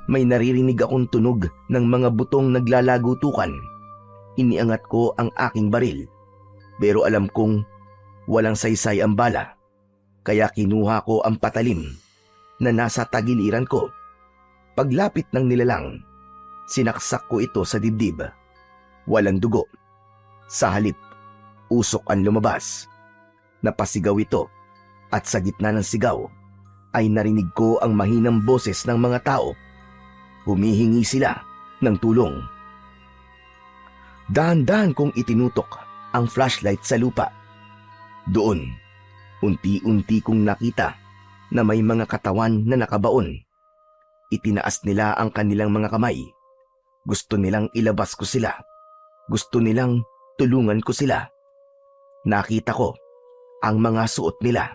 may naririnig akong tunog ng mga butong naglalagutukan. Iniangat ko ang aking baril, pero alam kong walang saysay ang bala. Kaya kinuha ko ang patalim na nasa tagiliran ko. Paglapit ng nilalang, sinaksak ko ito sa dibdib. Walang dugo. Sa halip, usok ang lumabas. Napasigaw ito at sa gitna ng sigaw ay narinig ko ang mahinang boses ng mga tao. Humihingi sila ng tulong. Dahan-dahan kong itinutok ang flashlight sa lupa. Doon, unti-unti kong nakita na may mga katawan na nakabaon. Itinaas nila ang kanilang mga kamay. Gusto nilang ilabas ko sila. Gusto nilang tulungan ko sila. Nakita ko ang mga suot nila.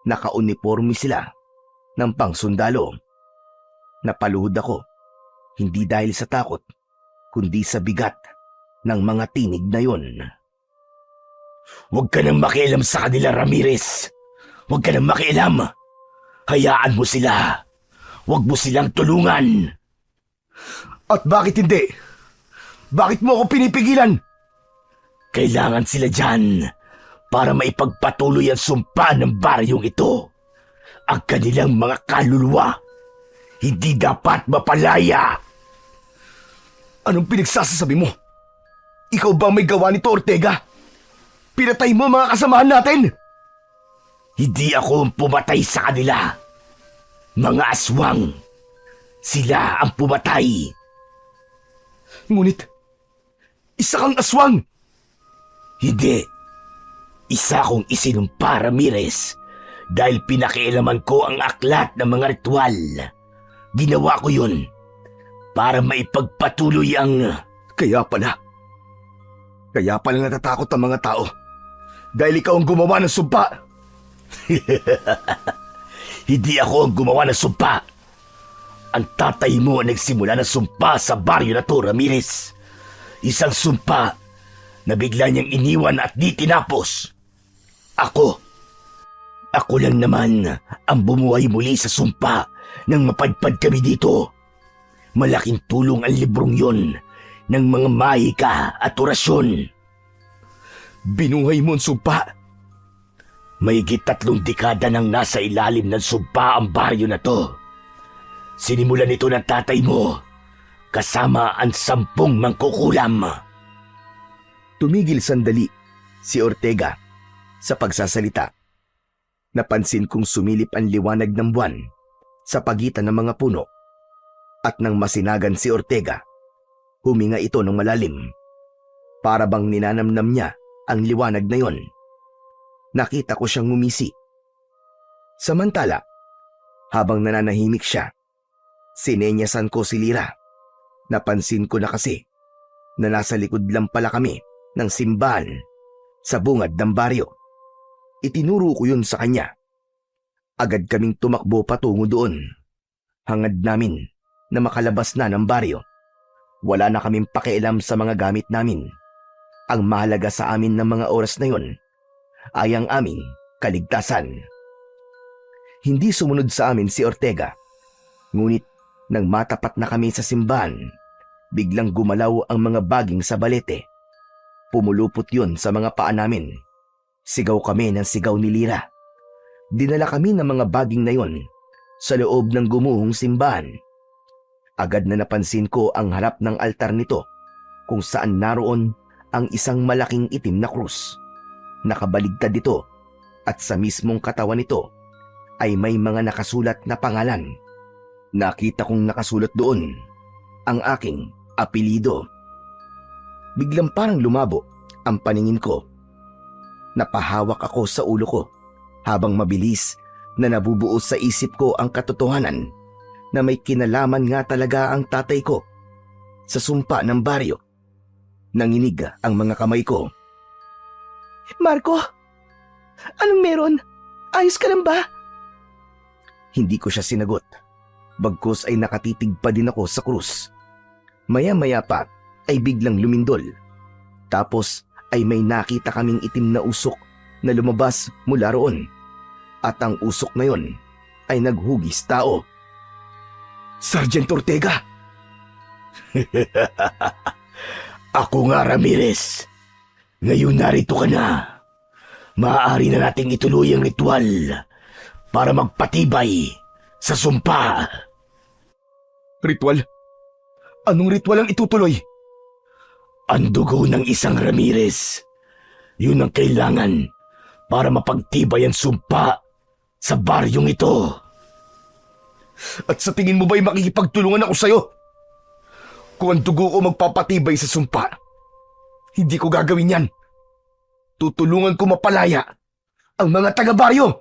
Naka-uniforme sila ng pangsundalo. Napaluhod ako, hindi dahil sa takot, kundi sa bigat ng mga tinig na yon. Huwag ka nang makialam sa kanila, Ramirez. Huwag ka nang makialam. Hayaan mo sila. Huwag mo silang tulungan. At bakit hindi? Bakit mo ako pinipigilan? Kailangan sila dyan para maipagpatuloy ang sumpa ng baryong ito. Ang kanilang mga kaluluwa hindi dapat mapalaya. Anong pinagsasasabi mo? Ikaw ba may gawa nito, Ortega? Pinatay mo mga kasamahan natin? Hindi ako ang pumatay sa kanila. Mga aswang. Sila ang pumatay. Ngunit, isa kang aswang. Hindi. Isa akong isinumpa, Ramirez, dahil pinakialaman ko ang aklat ng mga ritual. Ginawa ko yun para maipagpatuloy ang... Kaya pala natatakot ang mga tao dahil ikaw ang gumawa ng sumpa. Hindi ako ang gumawa ng sumpa. Ang tatay mo ang nagsimula ng sumpa sa baryo na to, Ramirez. Isang sumpa na bigla niyang iniwan at di tinapos. Ako lang naman ang bumuhay muli sa sumpa nang mapadpad kami dito. Malaking tulong ang librong yon ng mga mahika at orasyon. Binuhay mo ang sumpa? Mahigit 3 dekada nang nasa ilalim ng sumpa ang baryo na to. Sinimulan ito ng tatay mo, kasama ang 10 mangkukulam. Tumigil sandali si Ortega sa pagsasalita. Napansin kong sumilip ang liwanag ng buwan sa pagitan ng mga puno. At nang masinagan si Ortega, huminga ito ng malalim. Para bang ninanamnam niya ang liwanag na yon. Nakita ko siyang ngumisi. Samantala, habang nananahimik siya, sinenyasan ko si Lira. Napansin ko na kasi na nasa likod lang pala kami ng simbahan sa bungad ng baryo. Itinuro ko yun sa kanya. Agad kaming tumakbo patungo doon. Hangad namin na makalabas na ng baryo. Wala na kaming pakialam sa mga gamit namin. Ang mahalaga sa amin ng mga oras na yon ay ang aming kaligtasan. Hindi sumunod sa amin si Ortega. Ngunit nang matapat na kami sa simbahan, biglang gumalaw ang mga baging sa balete. Pumulupot yun sa mga paa namin. Sigaw kami ng sigaw ni Lira. Dinala kami ng mga baging na yon sa loob ng gumuhong simbahan. Agad na napansin ko ang harap ng altar nito kung saan naroon ang isang malaking itim na krus. Nakabaligtad dito at sa mismong katawan nito ay may mga nakasulat na pangalan. Nakita kong nakasulat doon ang aking apelido. Biglang parang lumabo ang paningin ko. Napahawak ako sa ulo ko habang mabilis na nabubuo sa isip ko ang katotohanan na may kinalaman nga talaga ang tatay ko sa sumpa ng baryo. Nanginig ang mga kamay ko. Marco, anong meron? Ayos ka lang ba? Hindi ko siya sinagot. Bagkus ay nakatitig pa din ako sa krus. Maya-maya pa ay biglang lumindol. Tapos ay may nakita kaming itim na usok na lumabas mula roon. At ang usok na yon ay naghugis tao. Sergeant Ortega! Ako nga, Ramirez. Ngayon narito ka na. Maaari na nating ituloy ang ritual para magpatibay sa sumpa. Ritual? Anong ritual ang itutuloy? Ang dugo ng isang Ramirez. Yun ang kailangan para mapagtibay ang sumpa sa baryong ito. At sa tingin mo ba'y makikipagtulungan ako sa'yo? Kung ang dugo ko magpapatibay sa sumpa, hindi ko gagawin yan. Tutulungan ko mapalaya ang mga taga-baryo.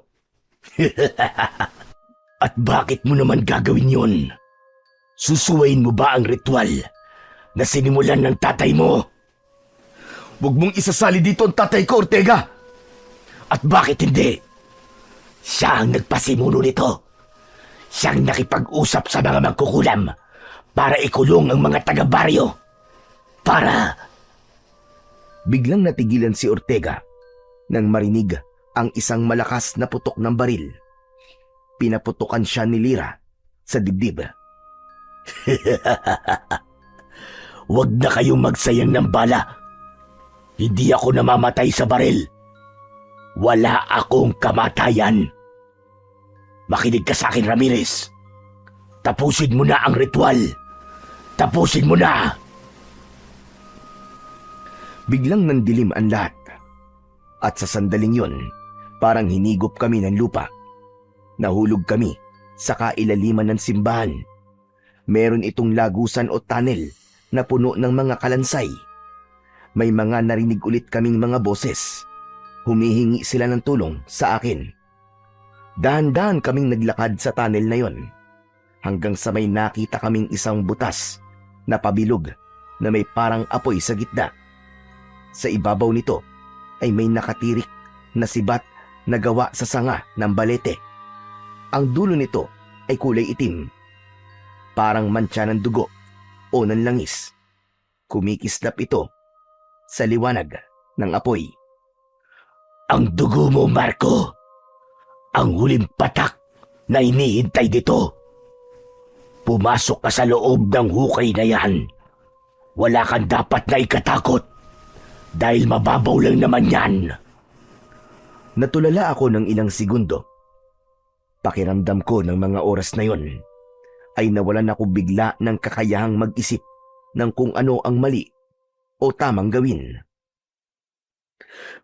At bakit mo naman gagawin yun? Susuwayin mo ba ang ritual na sinimulan ng tatay mo? Huwag mong isasali dito ang tatay ko, Ortega. At bakit hindi? Siya ang nagpasimuno nito. Siyang nakipag-usap sa mga magkukulam para ikulong ang mga taga-baryo. Para... Biglang natigilan si Ortega nang marinig ang isang malakas na putok ng baril. Pinaputukan siya ni Lira sa dibdib. Huwag na kayong magsayang ng bala. Hindi ako namamatay sa baril. Wala akong kamatayan. Makinig ka sa akin, Ramirez. Tapusin mo na ang ritual. Tapusin mo na! Biglang nandilim ang lahat. At sa sandaling yon, parang hinigop kami ng lupa. Nahulog kami sa kailaliman ng simbahan. Meron itong lagusan o tunnel na puno ng mga kalansay. May mga narinig ulit kaming mga boses. Humihingi sila ng tulong sa akin. Dahan-dahan kaming naglakad sa tunnel na yon. Hanggang sa may nakita kaming isang butas na pabilog na may parang apoy sa gitna. Sa ibabaw nito ay may nakatirik na sibat na gawa sa sanga ng balete. Ang dulo nito ay kulay itim. Parang mantsa ng dugo o ng langis. Kumikislap ito sa liwanag ng apoy. Ang dugo mo, Marco. Ang huling patak na hinihintay dito. Pumasok ka sa loob ng hukay na yan. Wala kang dapat na ikatakot dahil mababaw lang naman yan. Natulala ako ng ilang segundo. Pakiramdam ko ng mga oras na yon ay nawalan ako bigla ng kakayahang mag-isip ng kung ano ang mali o tamang gawin.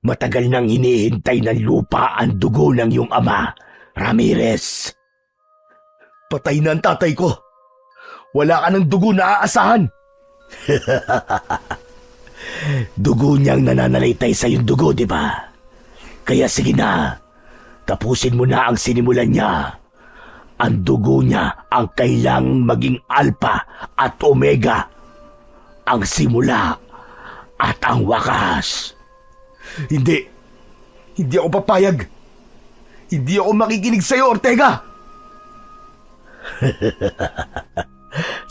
Matagal nang hinihintay ng lupa ang dugo ng iyong ama, Ramirez. Patay na ang tatay ko. Wala ka ng dugo na aasahan. Dugo niyang nananalaytay sa iyong dugo, di ba? Kaya sige na, tapusin mo na ang sinimulan niya. Ang dugo niya ang kailangang maging alpha at omega. Ang simula at ang wakas. Hindi. Hindi ako papayag. Hindi ako makikinig sa'yo, Ortega.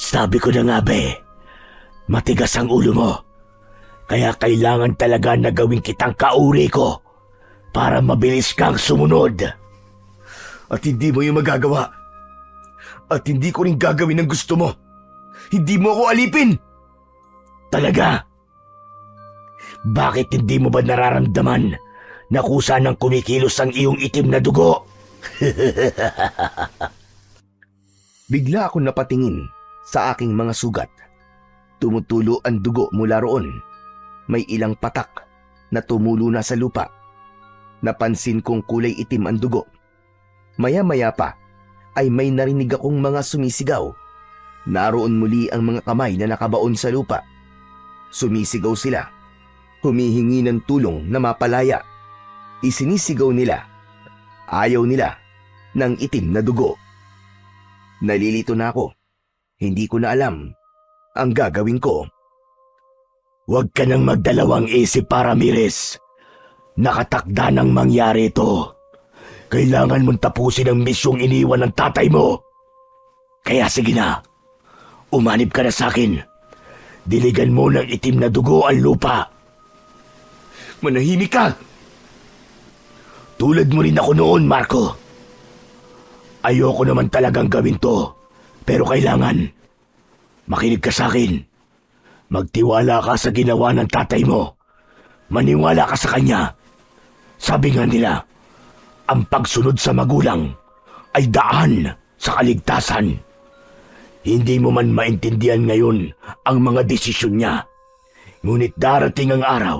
Sabi ko na nga, be. Matigas ang ulo mo. Kaya kailangan talaga na gawin kitang kauri ko para mabilis kang sumunod. At hindi mo yung magagawa. At hindi ko rin gagawin ang gusto mo. Hindi mo ako alipin. Talaga? Bakit hindi mo ba nararamdaman na kusa nang kumikilos ang iyong itim na dugo? Bigla akong napatingin sa aking mga sugat. Tumutulo ang dugo mula roon. May ilang patak na tumulo na sa lupa. Napansin kong kulay itim ang dugo. Maya-maya pa ay may narinig akong mga sumisigaw. Naroon muli ang mga kamay na nakabaon sa lupa. Sumisigaw sila. Humihingi ng tulong na mapalaya. Isinisigaw nila. Ayaw nila ng itim na dugo. Nalilito na ako. Hindi ko na alam ang gagawin ko. Huwag ka nang magdalawang isip, Ramirez. Nakatakda nang mangyari ito. Kailangan mong tapusin ang misyong iniwan ng tatay mo. Kaya sige na, umanib ka na sa akin. Diligan mo ng itim na dugo ang lupa. Manahimik ka! Tulad mo rin ako noon, Marco. Ayoko naman talagang gawin to. Pero kailangan. Makinig ka sa akin. Magtiwala ka sa ginawa ng tatay mo. Maniwala ka sa kanya. Sabi nga nila, ang pagsunod sa magulang ay daan sa kaligtasan. Hindi mo man maintindihan ngayon ang mga desisyon niya. Ngunit darating ang araw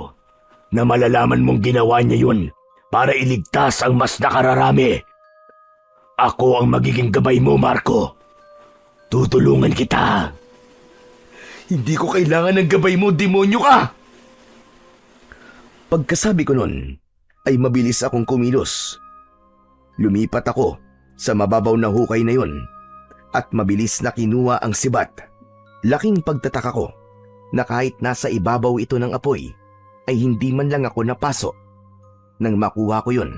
na malalaman mong ginawa niya yun para iligtas ang mas nakararami. Ako ang magiging gabay mo, Marco. Tutulungan kita. Hindi ko kailangan ng gabay mo, demonyo ka! Pagkasabi ko nun, ay mabilis akong kumilos. Lumipat ako sa mababaw na hukay na yun at mabilis na kinuha ang sibat. Laking pagtataka ko na kahit nasa ibabaw ito ng apoy, ay hindi man lang ako napaso. Nang makuha ko yun,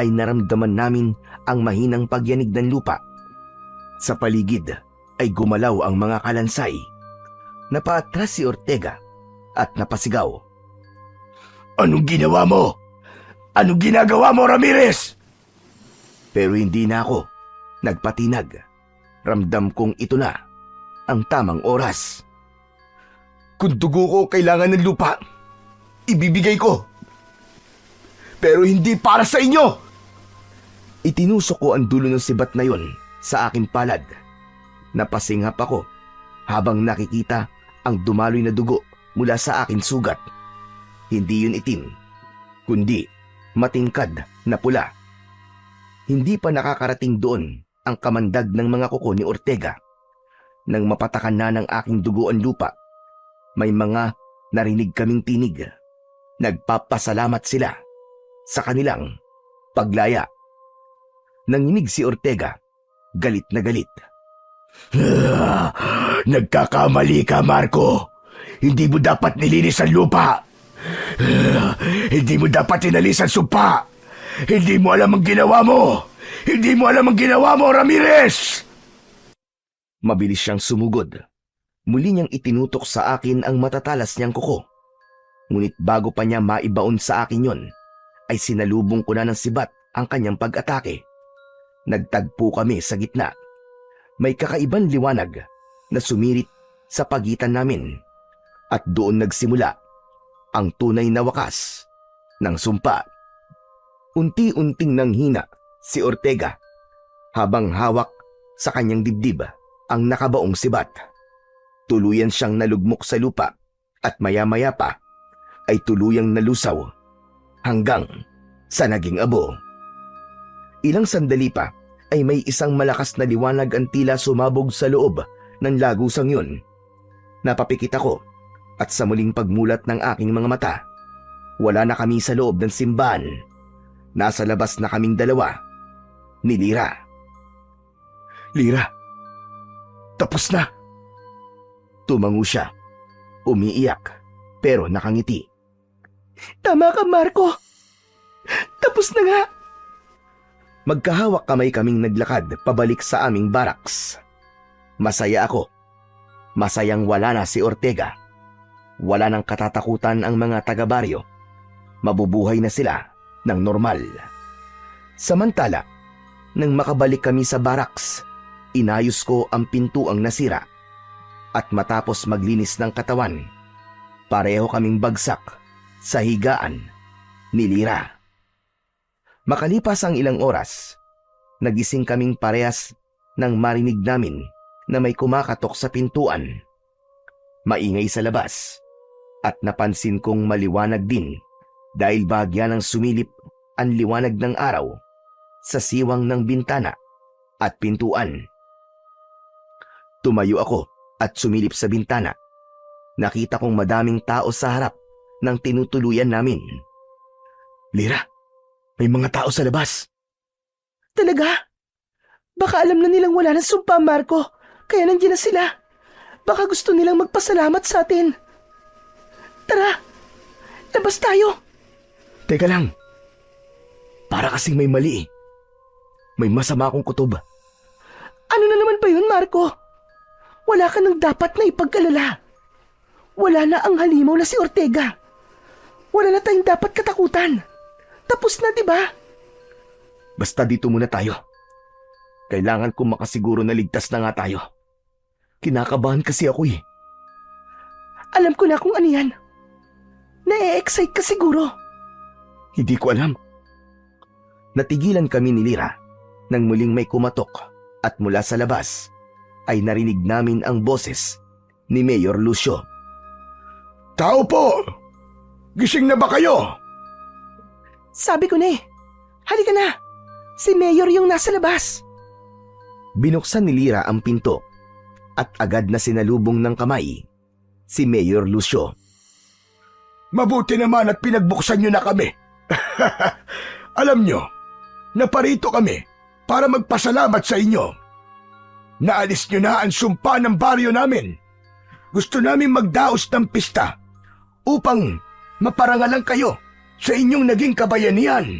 ay naramdaman namin ang mahinang pagyanig ng lupa. Sa paligid ay gumalaw ang mga kalansay. Napaatras si Ortega at napasigaw. Anong ginawa mo? Anong ginagawa mo, Ramirez? Pero hindi na ako nagpatinag. Ramdam kong ito na ang tamang oras. Kung dugo ko kailangan ng lupa, ibibigay ko. Pero hindi para sa inyo! Itinusok ko ang dulo ng sibat na yon sa aking palad. Napasinghap ako habang nakikita ang dumaloy na dugo mula sa aking sugat. Hindi yun itim, kundi matingkad na pula. Hindi pa nakakarating doon ang kamandag ng mga kuko ni Ortega. Nang mapatakan na ng aking dugo ang lupa, may mga narinig kaming tinig. Nagpapasalamat sila sa kanilang paglaya. Nanginig si Ortega, galit na galit. Nagkakamali ka, Marco. Hindi mo dapat nilinis ang lupa. Hindi mo dapat inalis ang sumpa. Hindi mo alam ang ginawa mo. Hindi mo alam ang ginawa mo, Ramirez! Mabilis siyang sumugod. Muli niyang itinutok sa akin ang matatalas niyang kuko. Ngunit bago pa niya maibaon sa akin yon, ay sinalubong ko na ng sibat ang kanyang pag-atake. Nagtagpo kami sa gitna. May kakaibang liwanag na sumirit sa pagitan namin. At doon nagsimula ang tunay na wakas ng sumpa. Unti-unting nanghina si Ortega habang hawak sa kanyang dibdib ang nakabaong sibat. Tuluyan siyang nalugmok sa lupa at maya-maya pa ay tuluyang nalusaw hanggang sa naging abo. Ilang sandali pa ay may isang malakas na liwanag ang tila sumabog sa loob ng lagusang yun. Napapikit ako at sa muling pagmulat ng aking mga mata, wala na kami sa loob ng simbahan. Nasa labas na kaming dalawa ni Lira. Lira, tapos na. Tumango siya, umiiyak pero nakangiti. Tama ka, Marco. Tapos na nga. Magkahawak kamay kaming naglakad pabalik sa aming barracks. Masaya ako. Masayang wala na si Ortega. Wala nang katatakutan ang mga taga-baryo. Mabubuhay na sila ng normal. Samantala, nang makabalik kami sa barracks, inayos ko ang pintuang nasira. At matapos maglinis ng katawan, pareho kaming bagsak sa higaan ni Lira. Makalipas ang ilang oras, nagising kaming parehas nang marinig namin na may kumakatok sa pintuan. Maingay sa labas at napansin kong maliwanag din dahil bahagya ng sumilip ang liwanag ng araw sa siwang ng bintana at pintuan. Tumayo ako at sumilip sa bintana. Nakita kong madaming tao sa harap ng tinutuluyan namin. Lira, may mga tao sa labas. Talaga? Baka alam na nilang wala ng sumpa, Marco. Kaya nandiyan na sila. Baka gusto nilang magpasalamat sa atin. Tara, labas tayo. Teka lang. Para kasing may mali eh. May masama akong kutob. Ano na naman ba yun, Marco? Wala ka nang dapat na ipagkalala. Wala na ang halimaw na si Ortega. Wala na tayong dapat katakutan. Tapos na, di ba? Basta dito muna tayo. Kailangan kong makasiguro na ligtas na nga tayo. Kinakabahan kasi ako eh. Alam ko na kung ano yan. Na-e-excite ka siguro. Hindi ko alam. Natigilan kami ni Lira nang muling may kumatok at mula sa labas ay narinig namin ang boses ni Mayor Lucio. Tao po! Gising na ba kayo? Sabi ko na eh. Halika na. Si Mayor yung nasa labas. Binuksan ni Lira ang pinto at agad na sinalubong ng kamay si Mayor Lucio. Mabuti naman at pinagbuksan nyo na kami. Alam nyo, naparito kami para magpasalamat sa inyo. Naalis nyo na ang sumpa ng baryo namin. Gusto namin magdaos ng pista upang maparangalan kayo sa inyong naging kabayanihan.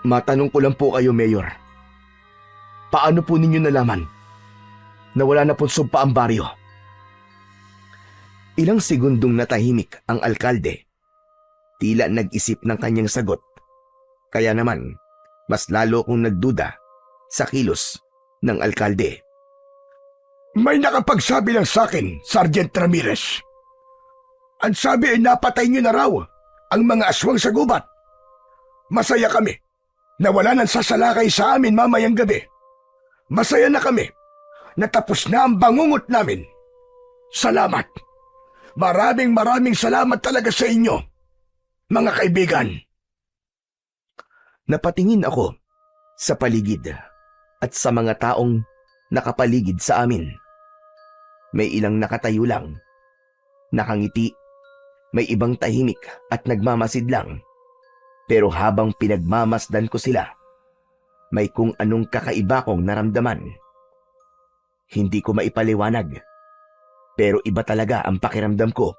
Matanong ko lang po kayo, Mayor. Paano po ninyo nalaman na wala na pong sumpa ang baryo? Ilang segundong natahimik ang alkalde. Tila nag-isip ng kanyang sagot. Kaya naman, mas lalo kong nagduda sa kilos ng alkalde. May nakapagsabi lang sa akin, Sergeant Ramirez. Ang sabi ay napatay nyo na raw ang mga aswang sa gubat. Masaya kami na wala nang sasalakay sa amin mamayang gabi. Masaya na kami na tapos na ang bangungot namin. Salamat. Maraming salamat talaga sa inyo, mga kaibigan. Napatingin ako sa paligid at sa mga taong nakapaligid sa amin. May ilang nakatayo lang, nakangiti, may ibang tahimik at nagmamasid lang. Pero habang pinagmamasdan ko sila, may kung anong kakaiba kong naramdaman. Hindi ko maipaliwanag, pero iba talaga ang pakiramdam ko.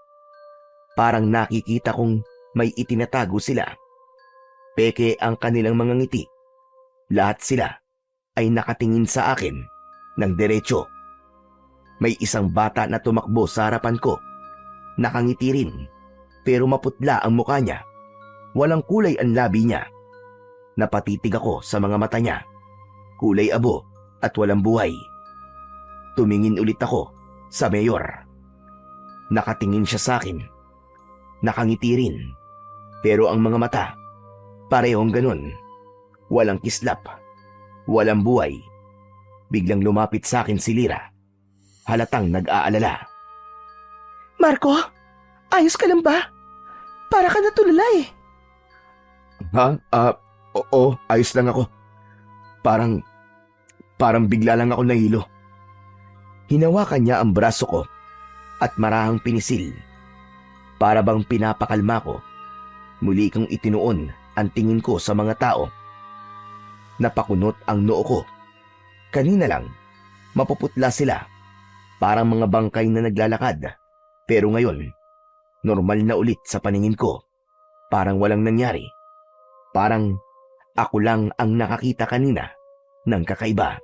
Parang nakikita kong may itinatago sila. Peke ang kanilang mga ngiti. Lahat sila ay nakatingin sa akin ng diretso. May isang bata na tumakbo sa harapan ko. Nakangiti rin, pero maputla ang mukha niya. Walang kulay ang labi niya. Napatitig ako sa mga mata niya. Kulay abo at walang buhay. Tumingin ulit ako sa mayor. Nakatingin siya sa akin. Nakangiti rin. Pero ang mga mata, parehong ganun. Walang kislap. Walang buhay. Biglang lumapit sa akin si Lira. Halatang nag-aalala. Marco, ayos ka lang ba? Para ka natulala eh. Ha? Oo, ayos lang ako. Parang bigla lang ako nahilo. Hinawakan niya ang braso ko at marahang pinisil. Para bang pinapakalma ko. Muli kong itinuon ang tingin ko sa mga tao. Napakunot ang noo ko. Kanina lang, mapuputla sila. Parang mga bangkay na naglalakad. Pero ngayon, normal na ulit sa paningin ko. Parang walang nangyari. Parang ako lang ang nakakita kanina ng kakaiba.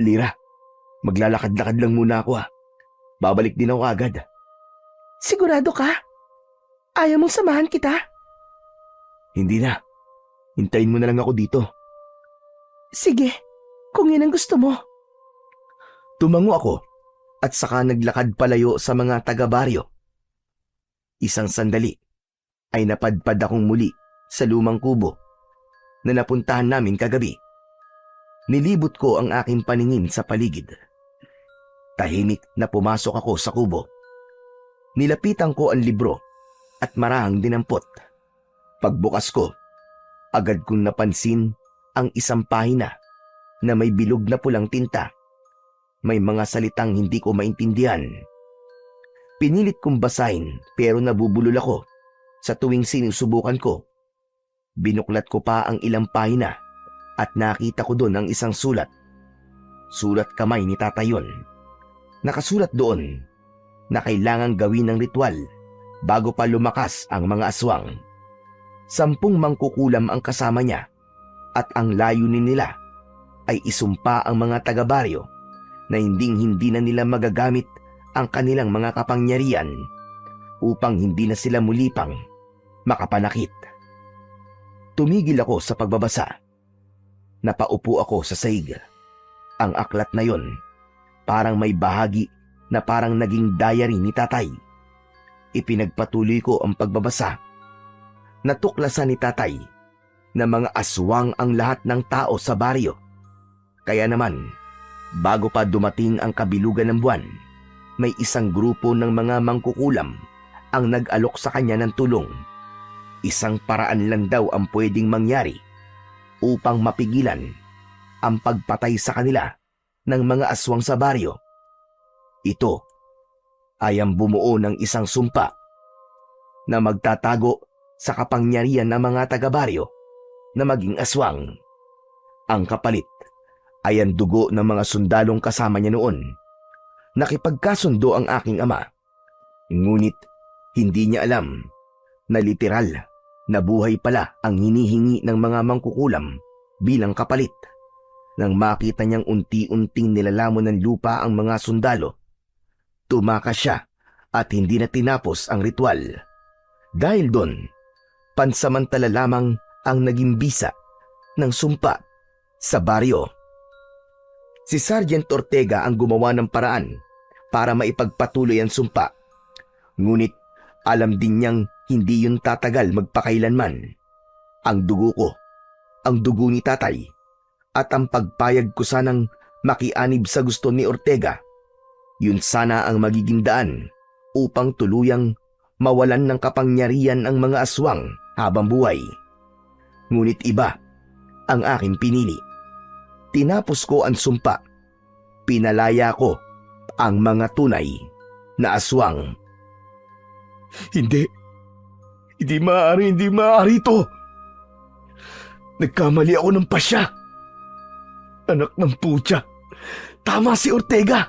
Lira, maglalakad-lakad lang muna ako ha. Babalik din ako agad. Sigurado ka? Ayaw mong samahan kita? Hindi na. Hintayin mo na lang ako dito. Sige, kung yun ang gusto mo. Tumango ako at saka naglakad palayo sa mga taga-baryo. Isang sandali ay napadpad akong muli sa lumang kubo na napuntahan namin kagabi. Nilibot ko ang aking paningin sa paligid. Tahimik na pumasok ako sa kubo. Nilapitan ko ang libro at marahang dinampot. Pagbukas ko, agad kong napansin ang isang pahina na may bilog na pulang tinta. May mga salitang hindi ko maintindihan. Pinilit kong basahin pero nabubulol ako sa tuwing sinusubukan ko. Binuklat ko pa ang ilang pahina at nakita ko doon ang isang sulat. Sulat kamay ni Tatay yun. Nakasulat doon na kailangang gawin ng ritual bago pa lumakas ang mga aswang. 10 mangkukulam ang kasama niya at ang layunin nila ay isumpa ang mga taga-baryo na hindi na nila magagamit ang kanilang mga kapangyarihan upang hindi na sila muli pang makapanakit. Tumigil ako sa pagbabasa. Napaupo ako sa sahig. Ang aklat na yon, parang may bahagi na parang naging diary ni Tatay. Ipinagpatuloy ko ang pagbabasa. Natuklasan ni Tatay na mga aswang ang lahat ng tao sa baryo. Kaya naman, bago pa dumating ang kabilugan ng buwan, may isang grupo ng mga mangkukulam ang nag-alok sa kanya ng tulong. Isang paraan lang daw ang pwedeng mangyari upang mapigilan ang pagpatay sa kanila ng mga aswang sa baryo. Ito ay ang bumuo ng isang sumpa na magtatago sa kapangyarihan ng mga taga-baryo na maging aswang. Ang kapalit ay ang dugo ng mga sundalong kasama niya noon. Nakipagkasundo ang aking ama. Ngunit hindi niya alam na literal na buhay pala ang hinihingi ng mga mangkukulam bilang kapalit. Nang makita niyang unti-unting nilalamon ng lupa ang mga sundalo, tumakas siya at hindi na tinapos ang ritual. Dahil doon, pansamantala lamang ang naging bisa ng sumpa sa baryo. Si Sergeant Ortega ang gumawa ng paraan para maipagpatuloy ang sumpa. Ngunit alam din niyang hindi yun tatagal magpakailanman. Ang dugo ko, ang dugo ni Tatay, at ang pagpayag ko sanang makianib sa gusto ni Ortega, yun sana ang magiging daan upang tuluyang mawalan ng kapangyarihan ang mga aswang habang buhay. Ngunit iba ang aking pinili. Tinapos ko ang sumpa. Pinalaya ko ang mga tunay na aswang. Hindi maaari ito. Nagkamali ako ng pasya. Anak ng putya. Tama si Ortega.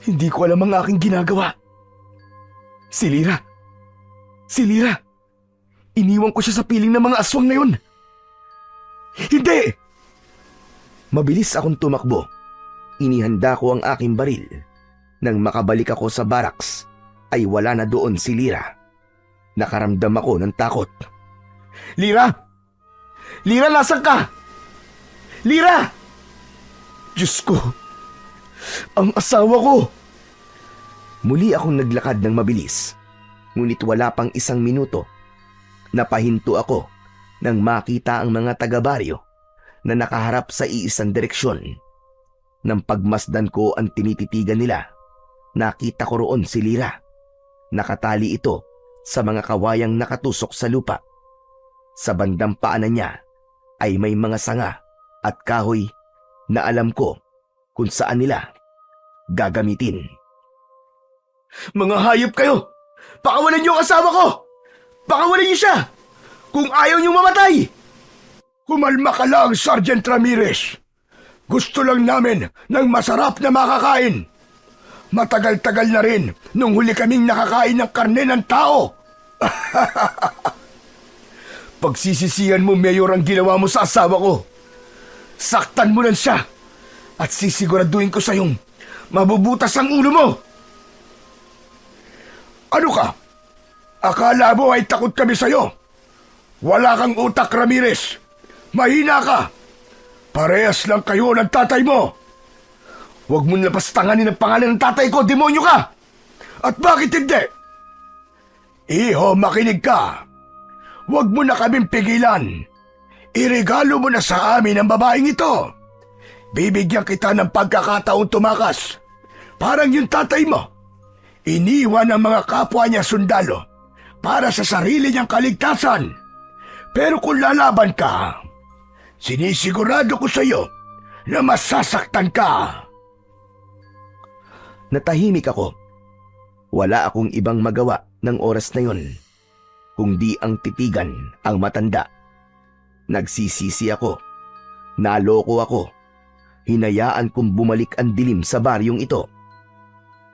Hindi ko alam ang aking ginagawa. Si Lira. Iniwan ko siya sa piling ng mga aswang na yun. Hindi! Mabilis akong tumakbo. Inihanda ko ang aking baril. Nang makabalik ako sa barracks, ay wala na doon si Lira. Nakaramdam ako ng takot. Lira! Lira, nasan ka? Lira! Diyos ko! Ang asawa ko! Muli akong naglakad ng mabilis. Ngunit wala pang 1 minuto. Napahinto ako nang makita ang mga taga-baryo na nakaharap sa iisang direksyon. Nang pagmasdan ko ang tinititigan nila, nakita ko roon si Lira. Nakatali ito sa mga kawayang nakatusok sa lupa. Sa bandang paanan niya ay may mga sanga at kahoy na alam ko kung saan nila gagamitin. Mga hayop kayo! Pakawalan niyo ang asawa ko! Pakawalan niyo siya! Kung ayaw niyo mamatay! Kumalma ka lang, Sergeant Ramirez. Gusto lang namin ng masarap na makakain. Matagal-tagal na rin nung huli kaming nakakain ng karne ng tao. Pagsisisihan mo, Mayor, ang ginawa mo sa asawa ko. Saktan mo lang siya at sisiguraduhin ko sa iyong mabubutas ang ulo mo. Ano ka? Akala mo ay takot kami sa'yo? Wala kang utak, Ramirez. Mahina ka. Parehas lang kayo ng tatay mo. Huwag mo lapastanganin ang pangalan ng tatay ko, demonyo ka! At bakit hindi? Iho, makinig ka. Huwag mo na kaming pigilan. Iregalo mo na sa amin ang babaeng ito. Bibigyan kita ng pagkakataong tumakas. Parang yung tatay mo. Iniwan ang mga kapwa niya sundalo para sa sarili niyang kaligtasan. Pero kung lalaban ka, sinisigurado ko sa iyo na masasaktan ka. Natahimik ako. Wala akong ibang magawa ng oras na yon, kundi ang titigan ang matanda. Nagsisisi ako. Naloko ako. Hinayaan kong bumalik ang dilim sa baryong ito.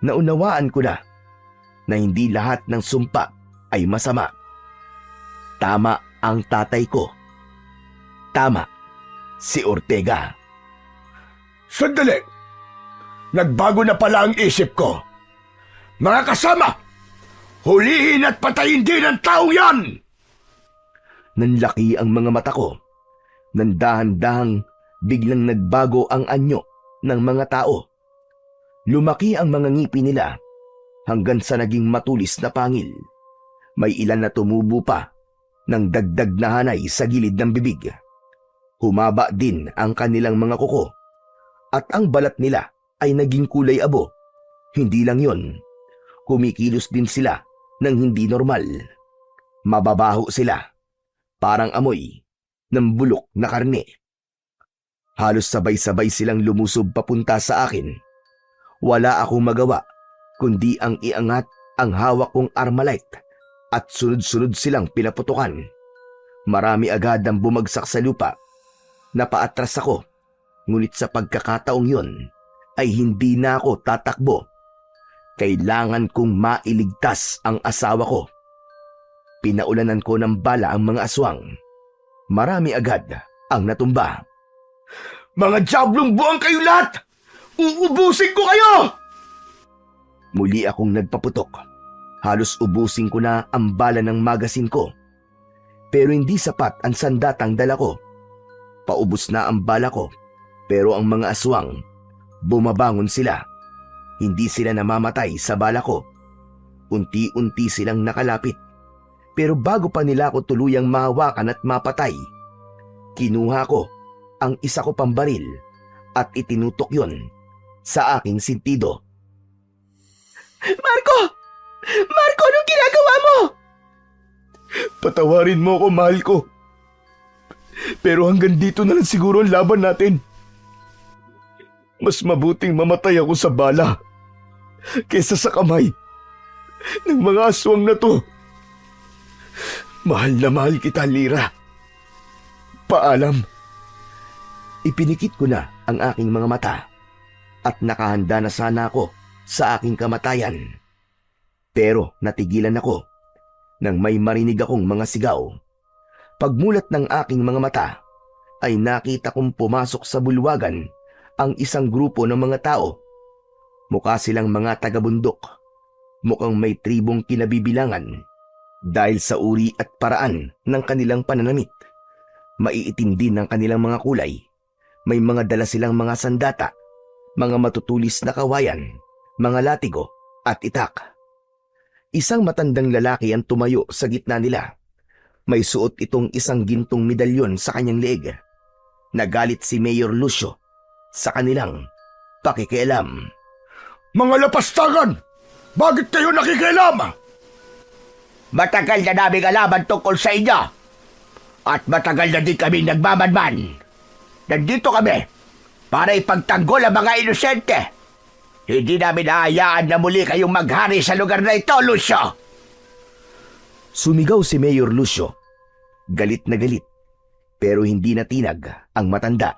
Naunawaan ko na hindi lahat ng sumpa ay masama. Tama ang tatay ko. Tama si Ortega. Sandali! Nagbago na pala ang isip ko. Mga kasama, hulihin at patayin din ang taong yan! Nanlaki ang mga mata ko. Nandahan-dahang biglang nagbago ang anyo ng mga tao. Lumaki ang mga ngipin nila hanggang sa naging matulis na pangil. May ilan na tumubo pa ng dagdag na hanay sa gilid ng bibig. Humaba din ang kanilang mga kuko at ang balat nila ay naging kulay abo. Hindi lang yon, kumikilos din sila ng hindi normal. Mababaho sila, parang amoy ng bulok na karne. Halos sabay-sabay silang lumusob papunta sa akin. Wala akong magawa kundi ang iangat ang hawak kong Armalite at sunod-sunod silang pinaputukan. Marami agad ang bumagsak sa lupa. Napaatras ako, ngunit sa pagkakataong yon ay hindi na ako tatakbo. Kailangan kong mailigtas ang asawa ko. Pinaulanan ko ng bala ang mga aswang. Marami agad ang natumba. Mga diablong buwang kayo lahat! Uubusin ko kayo! Muli akong nagpaputok. Halos ubusin ko na ang bala ng magasin ko. Pero hindi sapat ang sandatang dala ko. Paubos na ang bala ko, pero ang mga aswang, bumabangon sila. Hindi sila namamatay sa bala ko. Unti-unti silang nakalapit. Pero bago pa nila ako tuluyang mahawakan at mapatay, kinuha ko ang isa ko pang baril at itinutok yon sa aking sintido. Marco! Marco, anong ginagawa mo? Patawarin mo ako, mahal ko. Pero hanggang dito na lang siguro ang laban natin. Mas mabuting mamatay ako sa bala kaysa sa kamay ng mga aswang na to. Mahal na mahal kita, Lira. Paalam. Ipinikit ko na ang aking mga mata at nakahanda na sana ako sa aking kamatayan. Pero natigilan ako nang may marinig akong mga sigaw. Pagmulat ng aking mga mata ay nakita kong pumasok sa bulwagan ang isang grupo ng mga tao. Mukha silang mga taga-bundok. Mukhang may tribong kinabibilangan dahil sa uri at paraan ng kanilang pananamit. Maiitim din ang kanilang mga kulay. May mga dala silang mga sandata, mga matutulis na kawayan, mga latigo at itak. Isang matandang lalaki ang tumayo sa gitna nila. May suot itong isang gintong medalyon sa kanyang leeg. Nagalit si Mayor Lucio sa kanilang pakikialam. Mga lapastagan! Bakit kayo nakikialam? Matagal na naming alaman tungkol sa inyo. At matagal na din kami nagmamanman. Nandito kami para ipagtanggol ang mga inosente. Hindi namin naayaan na muli kayong maghari sa lugar na ito, Lucio. Sumigaw si Mayor Lucio. Galit na galit, pero hindi natinag ang matanda.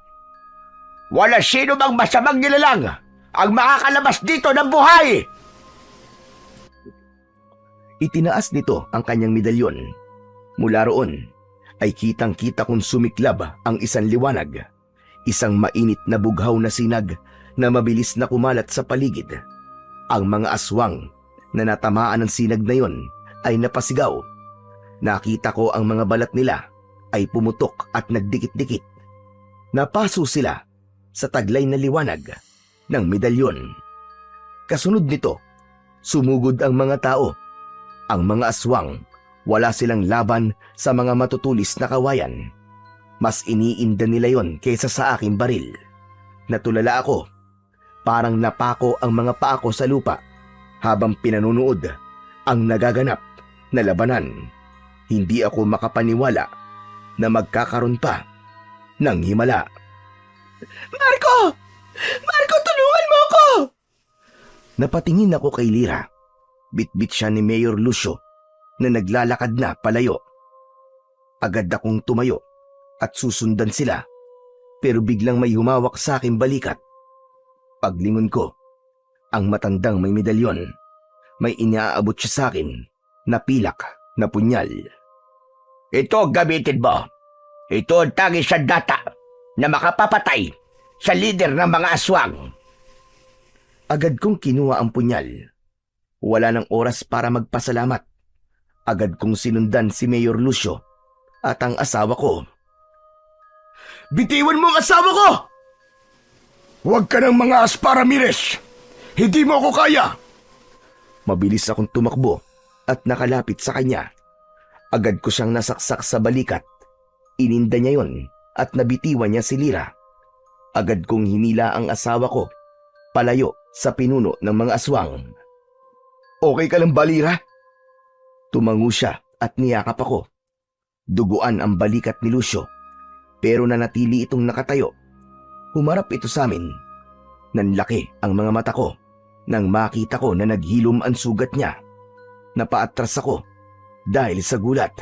Wala sino bang masamang nilalang ang makakalabas dito ng buhay. Itinaas nito ang kanyang medalyon. Mula roon ay kitang-kita kong sumiklab ang isang liwanag. Isang mainit na bughaw na sinag na mabilis na kumalat sa paligid. Ang mga aswang na natamaan ng sinag na yon ay napasigaw. Nakita ko ang mga balat nila ay pumutok at nagdikit-dikit. Napaso sila sa taglay na liwanag ng medalyon. Kasunod nito, sumugod ang mga tao. Ang mga aswang, wala silang laban sa mga matutulis na kawayan. Mas iniinda nila yon kaysa sa aking baril. Natulala ako. Parang napako ang mga paa ko sa lupa habang pinanunood ang nagaganap na labanan. Hindi ako makapaniwala na magkakaroon pa ng himala. Marco! Marco, tulungan mo ako! Napatingin ako kay Lyra. Bitbit siya ni Mayor Lucio na naglalakad na palayo. Agad akong tumayo at susundan sila, pero biglang may humawak sa aking balikat. Paglingon ko, ang matandang may medalyon. May inaabot siya sa akin na pilak na punyal. Ito gamitin mo. Ito ang tanging sandata na makapapatay sa lider ng mga aswang. Agad kong kinuha ang punyal. Wala nang oras para magpasalamat. Agad kong sinundan si Mayor Lucio at ang asawa ko. Bitiwan mo ang asawa ko! Huwag ka ng mga Aspa Ramirez! Hindi mo ako kaya! Mabilis akong tumakbo at nakalapit sa kanya. Agad ko siyang nasaksak sa balikat. Ininda niya yon at nabitiwan niya si Lyra. Agad kong hinila ang asawa ko palayo sa pinuno ng mga aswang. Okay ka lang ba, Lyra? Tumango siya at niyakap ako. Duguan ang balikat ni Lucio, pero nanatili itong nakatayo. Humarap ito sa amin. Nanlaki ang mga mata ko nang makita ko na naghilom ang sugat niya. Napaatras ako dahil sa gulat.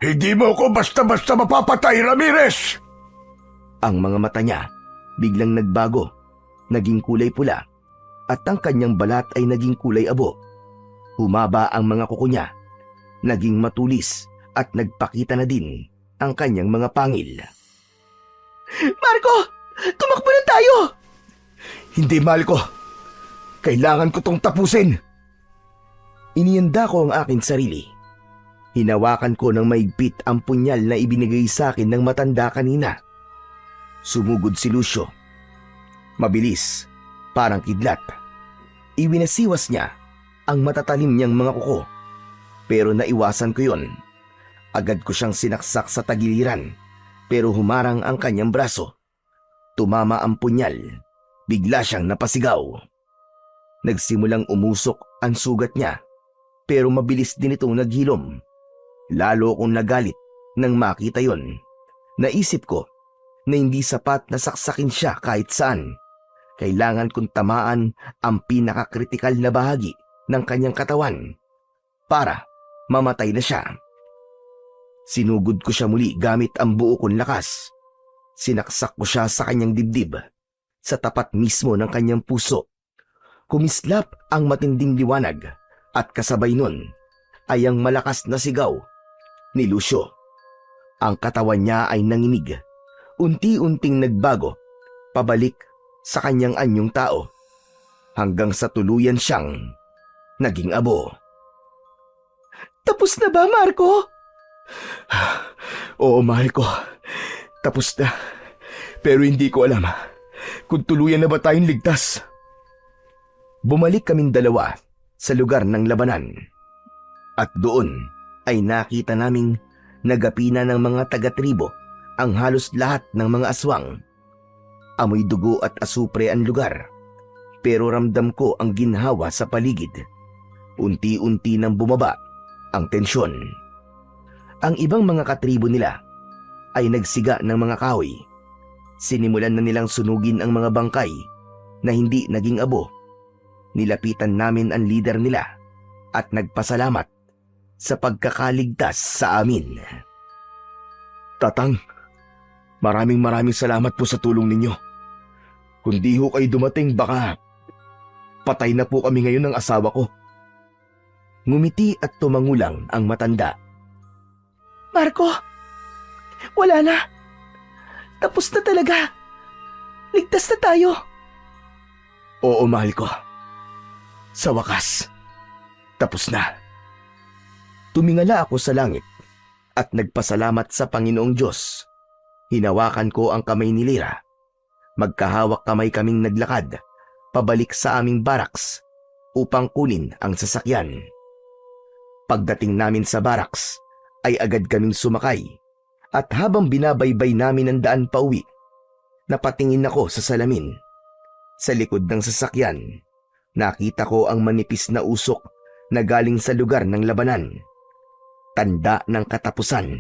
Hindi mo ako basta-basta mapapatay, Ramirez! Ang mga mata niya biglang nagbago, naging kulay pula, at ang kanyang balat ay naging kulay abo. Humaba ang mga kuko niya, naging matulis at nagpakita na din ang kanyang mga pangil. Marco! Tumakbo na tayo! Hindi, mahal ko. Kailangan ko tong tapusin. Inianda ko ang aking sarili. Hinawakan ko ng maigpit ang punyal na ibinigay sa akin ng matanda kanina. Sumugod si Lucio. Mabilis, parang kidlat. Iwinasiwas niya ang matatalim niyang mga kuko. Pero naiwasan ko yon. Agad ko siyang sinaksak sa tagiliran, pero humarang ang kanyang braso. Tumama ang punyal. Bigla siyang napasigaw. Nagsimulang umusok ang sugat niya, pero mabilis din itong naghilom. Lalo akong nagalit nang makita yon. Naisip ko na hindi sapat na saksakin siya kahit saan. Kailangan kong tamaan ang pinakakritikal na bahagi ng kanyang katawan para mamatay na siya. Sinugod ko siya muli gamit ang buo kong lakas. Sinaksak ko siya sa kanyang dibdib, sa tapat mismo ng kanyang puso. Kumislap ang matinding liwanag at kasabay nun ay ang malakas na sigaw ni Lucio. Ang katawan niya ay nanginig, unti-unting nagbago, pabalik sa kanyang anyong tao, hanggang sa tuluyan siyang naging abo. Tapos na ba, Marco? Oo, mahal ko. Tapos na. Pero hindi ko alam kung tuluyan na ba tayong ligtas. Bumalik kaming dalawa sa lugar ng labanan. At doon ay nakita naming nagapina ng mga taga-tribo ang halos lahat ng mga aswang. Amoy dugo at asupre ang lugar, pero ramdam ko ang ginhawa sa paligid. Unti-unti nang bumaba ang tensyon. Ang ibang mga katribo nila ay nagsiga ng mga kahoy. Sinimulan na nilang sunugin ang mga bangkay na hindi naging abo. Nilapitan namin ang leader nila at nagpasalamat sa pagkakaligtas sa amin. Tatang, maraming salamat po sa tulong ninyo. Kung di ho kayo dumating, baka patay na po kami ngayon ng asawa ko. Ngumiti at tumangulang ang matanda. Marco, wala na. Tapos na talaga. Ligtas na tayo. Oo, mahal ko. Sa wakas, tapos na. Tumingala ako sa langit at nagpasalamat sa Panginoong Diyos. Hinawakan ko ang kamay ni Lyra. Magkahawak kamay kaming naglakad pabalik sa aming barracks upang kunin ang sasakyan. Pagdating namin sa barracks, ay agad kaming sumakay at habang binabaybay namin ang daan pauwi, napatingin ako sa salamin. Sa likod ng sasakyan, nakita ko ang manipis na usok na galing sa lugar ng labanan. Tanda ng katapusan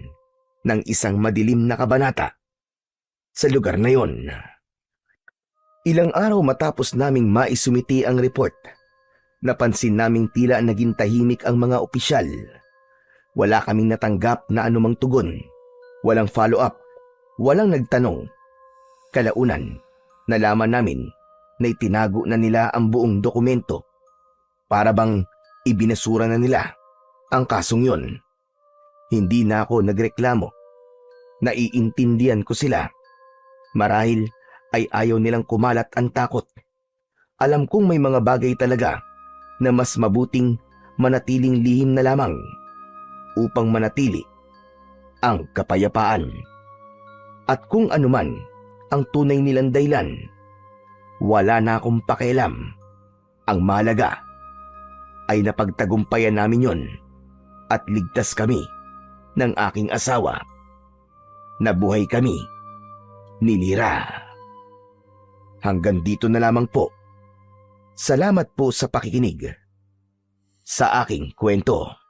ng isang madilim na kabanata sa lugar na yon. Ilang araw matapos naming maisumiti ang report, napansin naming tila naging tahimik ang mga opisyal. Wala kaming natanggap na anumang tugon, walang follow-up, walang nagtanong. Kalaunan, nalaman namin na itinago na nila ang buong dokumento. Para bang ibinasura na nila ang kasong yon. Hindi na ako nagreklamo. Naiintindihan ko sila. Marahil ay ayaw nilang kumalat ang takot. Alam kong may mga bagay talaga na mas mabuting manatiling lihim na lamang upang manatili ang kapayapaan. At kung anuman ang tunay nilang dahilan, wala na akong pakialam. Ang mahalaga ay napagtagumpayan namin yon at ligtas kami ng aking asawa. Nabuhay kami ni Lyra. Hanggang dito na lamang po. Salamat po sa pakikinig sa aking kwento.